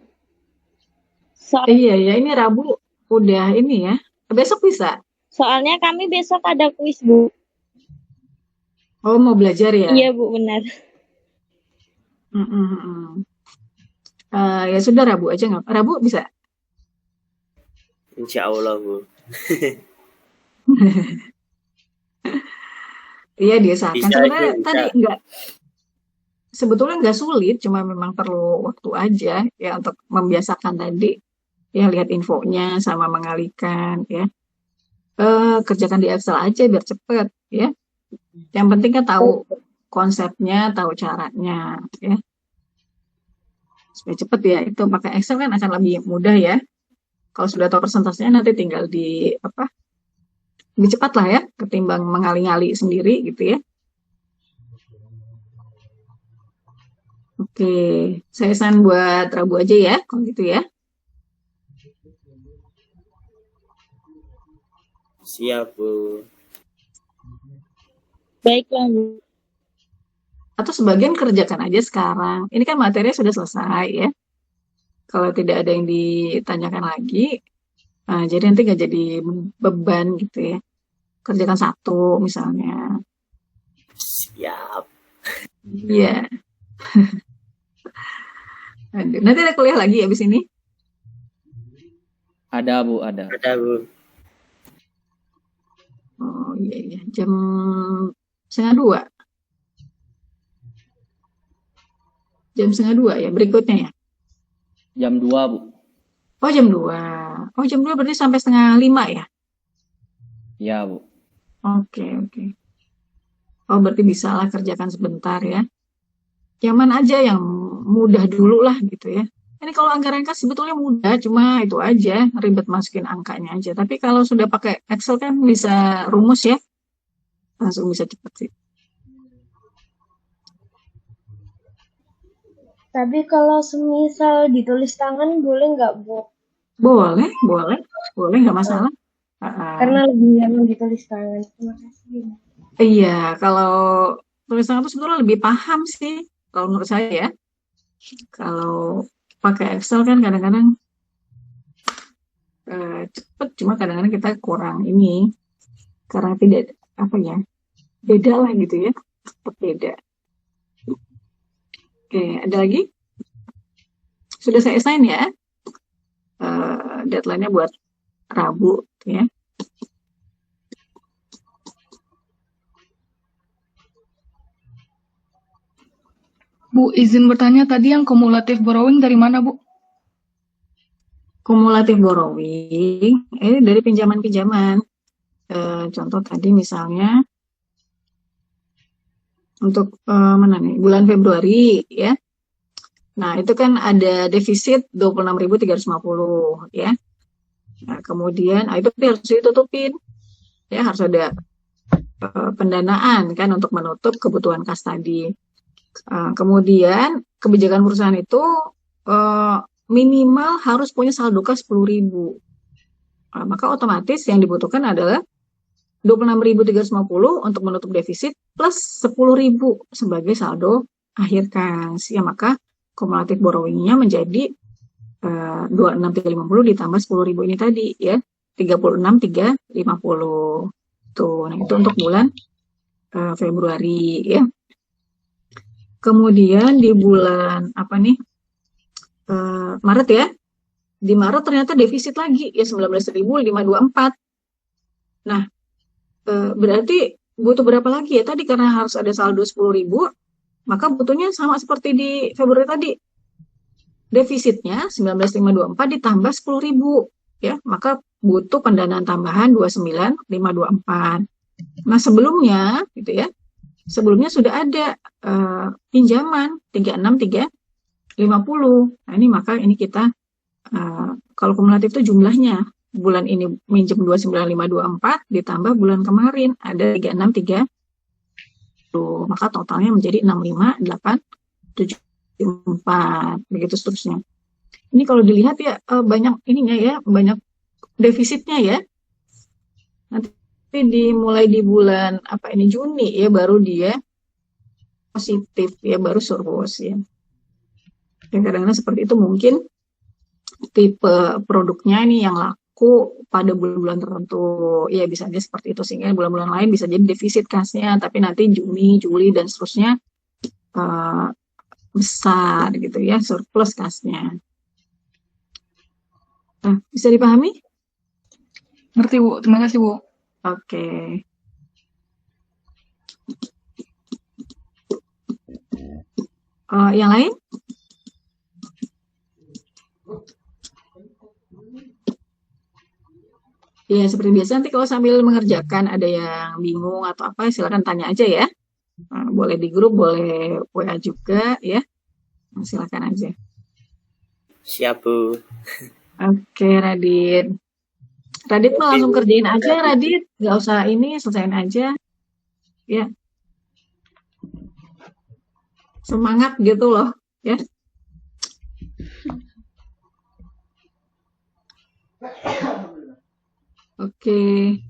Iya ya, ini Rabu udah ini ya, besok bisa? Soalnya kami besok ada kuis Bu. Oh, mau belajar ya? Iya Bu, benar. Ya sudah, Rabu aja nggak? Rabu bisa? Insya Allah, Bu. Iya, diusahakan. Bisa itu, Sebenarnya bisa. tadi sebetulnya nggak sulit, cuma memang perlu waktu aja ya untuk membiasakan tadi. Ya, lihat infonya sama mengalihkan ya. Kerjakan di Excel aja biar cepet ya. Yang penting kan tahu konsepnya, tahu caranya ya. Supaya cepet ya, itu pakai Excel kan akan lebih mudah ya. Kalau sudah tahu persentasenya nanti tinggal lebih cepat lah ya ketimbang mengali-ngali sendiri gitu ya. Oke, saya sign buat Rabu aja ya kalau gitu ya. Siap, Bu. Baiklah, Bu. Atau sebagian kerjakan aja sekarang. Ini kan materinya sudah selesai ya. Kalau tidak ada yang ditanyakan lagi, jadi nanti nggak jadi beban gitu ya. Kerjakan satu misalnya. Siap. Iya. Nanti ada kuliah lagi abis ini? Ada, Bu, ada. Ada, Bu. Oh iya, jam 1:30. Jam 1:30 ya berikutnya ya? Jam 2, Bu. Oh jam 2. Oh jam 2 berarti sampai 4:30 ya? Iya, Bu. Oke. Oh berarti bisa lah kerjakan sebentar ya. Yang mana aja yang mudah dulu lah gitu ya. Ini kalau anggaran kas sebetulnya mudah, cuma itu aja ribet masukin angkanya aja. Tapi kalau sudah pakai Excel kan bisa rumus ya, langsung bisa cepet sih. Tapi kalau semisal ditulis tangan boleh nggak, Bu? Boleh nggak masalah. Karena lebih nyaman ditulis tangan. Terima kasih. Iya, kalau tulis tangan itu sebetulnya lebih paham sih, kalau menurut saya ya. Kalau pakai Excel kan kadang-kadang cepet, cuma kadang-kadang kita kurang ini, karena tidak beda lah gitu ya, cepet beda. Oke, ada lagi? Sudah saya assign ya, deadline-nya buat Rabu ya. Bu, izin bertanya tadi yang kumulatif borrowing dari mana, Bu? Kumulatif borrowing, ini dari pinjaman-pinjaman. Contoh tadi misalnya untuk mana nih? Bulan Februari ya. Nah, itu kan ada defisit 26.350 ya. Nah, kemudian itu harus ditutupin. Ya, harus ada pendanaan kan untuk menutup kebutuhan kas tadi. Kemudian kebijakan perusahaan itu minimal harus punya saldo kas 10.000. Maka otomatis yang dibutuhkan adalah 26.350 untuk menutup defisit plus 10.000 sebagai saldo akhir kas. Ya, maka kumulatif borrowing-nya menjadi 26.350 ditambah 10.000 ini tadi ya, 36.350. Tuh, nah itu untuk bulan Februari ya. Kemudian di bulan Maret ya. Di Maret ternyata defisit lagi ya 19.524. Nah, berarti butuh berapa lagi ya? Tadi karena harus ada saldo 10.000, maka butuhnya sama seperti di Februari tadi. Defisitnya 19.524 ditambah 10.000 ya, maka butuh pendanaan tambahan 29.524. Nah, sebelumnya gitu ya. Sebelumnya sudah ada pinjaman 36.350. Nah, maka ini kita kalau kumulatif itu jumlahnya bulan ini minjem 29.524 ditambah bulan kemarin ada 36.3. Maka totalnya menjadi 65.874 begitu seterusnya. Ini kalau dilihat ya banyak ininya ya, banyak defisitnya ya. Nanti dimulai di bulan Juni ya baru dia positif ya, baru surplus ya. Kadang-kadang seperti itu, mungkin tipe produknya ini yang laku pada bulan-bulan tertentu ya, bisa aja seperti itu, sehingga bulan-bulan lain bisa jadi defisit kasnya, tapi nanti Juni, Juli dan seterusnya besar gitu ya, surplus kasnya. Nah, bisa dipahami? Ngerti, Bu. Terima kasih, Bu. Oke. Yang lain? Ya, seperti biasa nanti kalau sambil mengerjakan ada yang bingung atau apa, silakan tanya aja ya. Boleh di grup, boleh WA juga ya. Silakan aja. Siap, Bu. Oke, Radit. Radit mah langsung kerjain aja, Radit. Nggak usah ini, selesain aja. Ya. Semangat gitu loh, ya. Oke.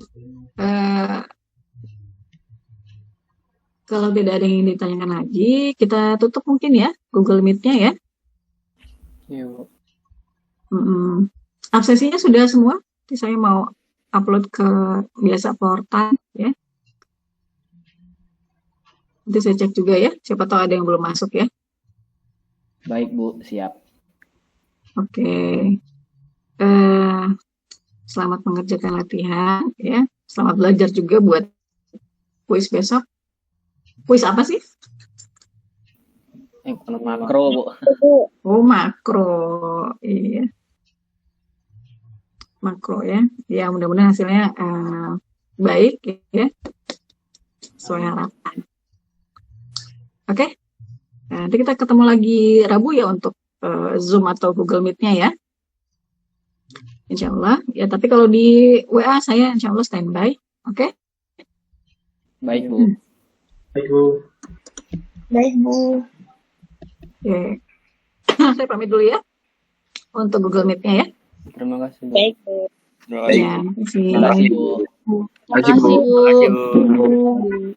Kalau tidak ada yang ditanyakan lagi, kita tutup mungkin ya Google Meet-nya ya. Yuk. Absensinya sudah semua. Nanti saya mau upload ke biasa portal ya. Nanti saya cek juga ya. Siapa tahu ada yang belum masuk ya. Baik, Bu. Siap. Oke. Selamat mengerjakan latihan ya. Selamat belajar juga buat kuis besok. Kuis apa sih? Makro, Bu. Oh, makro. Iya. Makro ya. Ya, mudah-mudahan hasilnya baik ya. Sesuai harapan. Oke. Nanti kita ketemu lagi Rabu ya untuk Zoom atau Google Meet-nya ya. Insya Allah. Ya, tapi kalau di WA saya insya Allah standby. Oke? Baik, Bu. Baik, Bu. Baik, Bu. Oke. Saya pamit dulu ya untuk Google Meet-nya ya. Terima kasih, Bu. Baik, Bu. Baik. Ya, terima kasih. Terima kasih, Bu. Terima kasih, Bu. Terima kasih, Bu.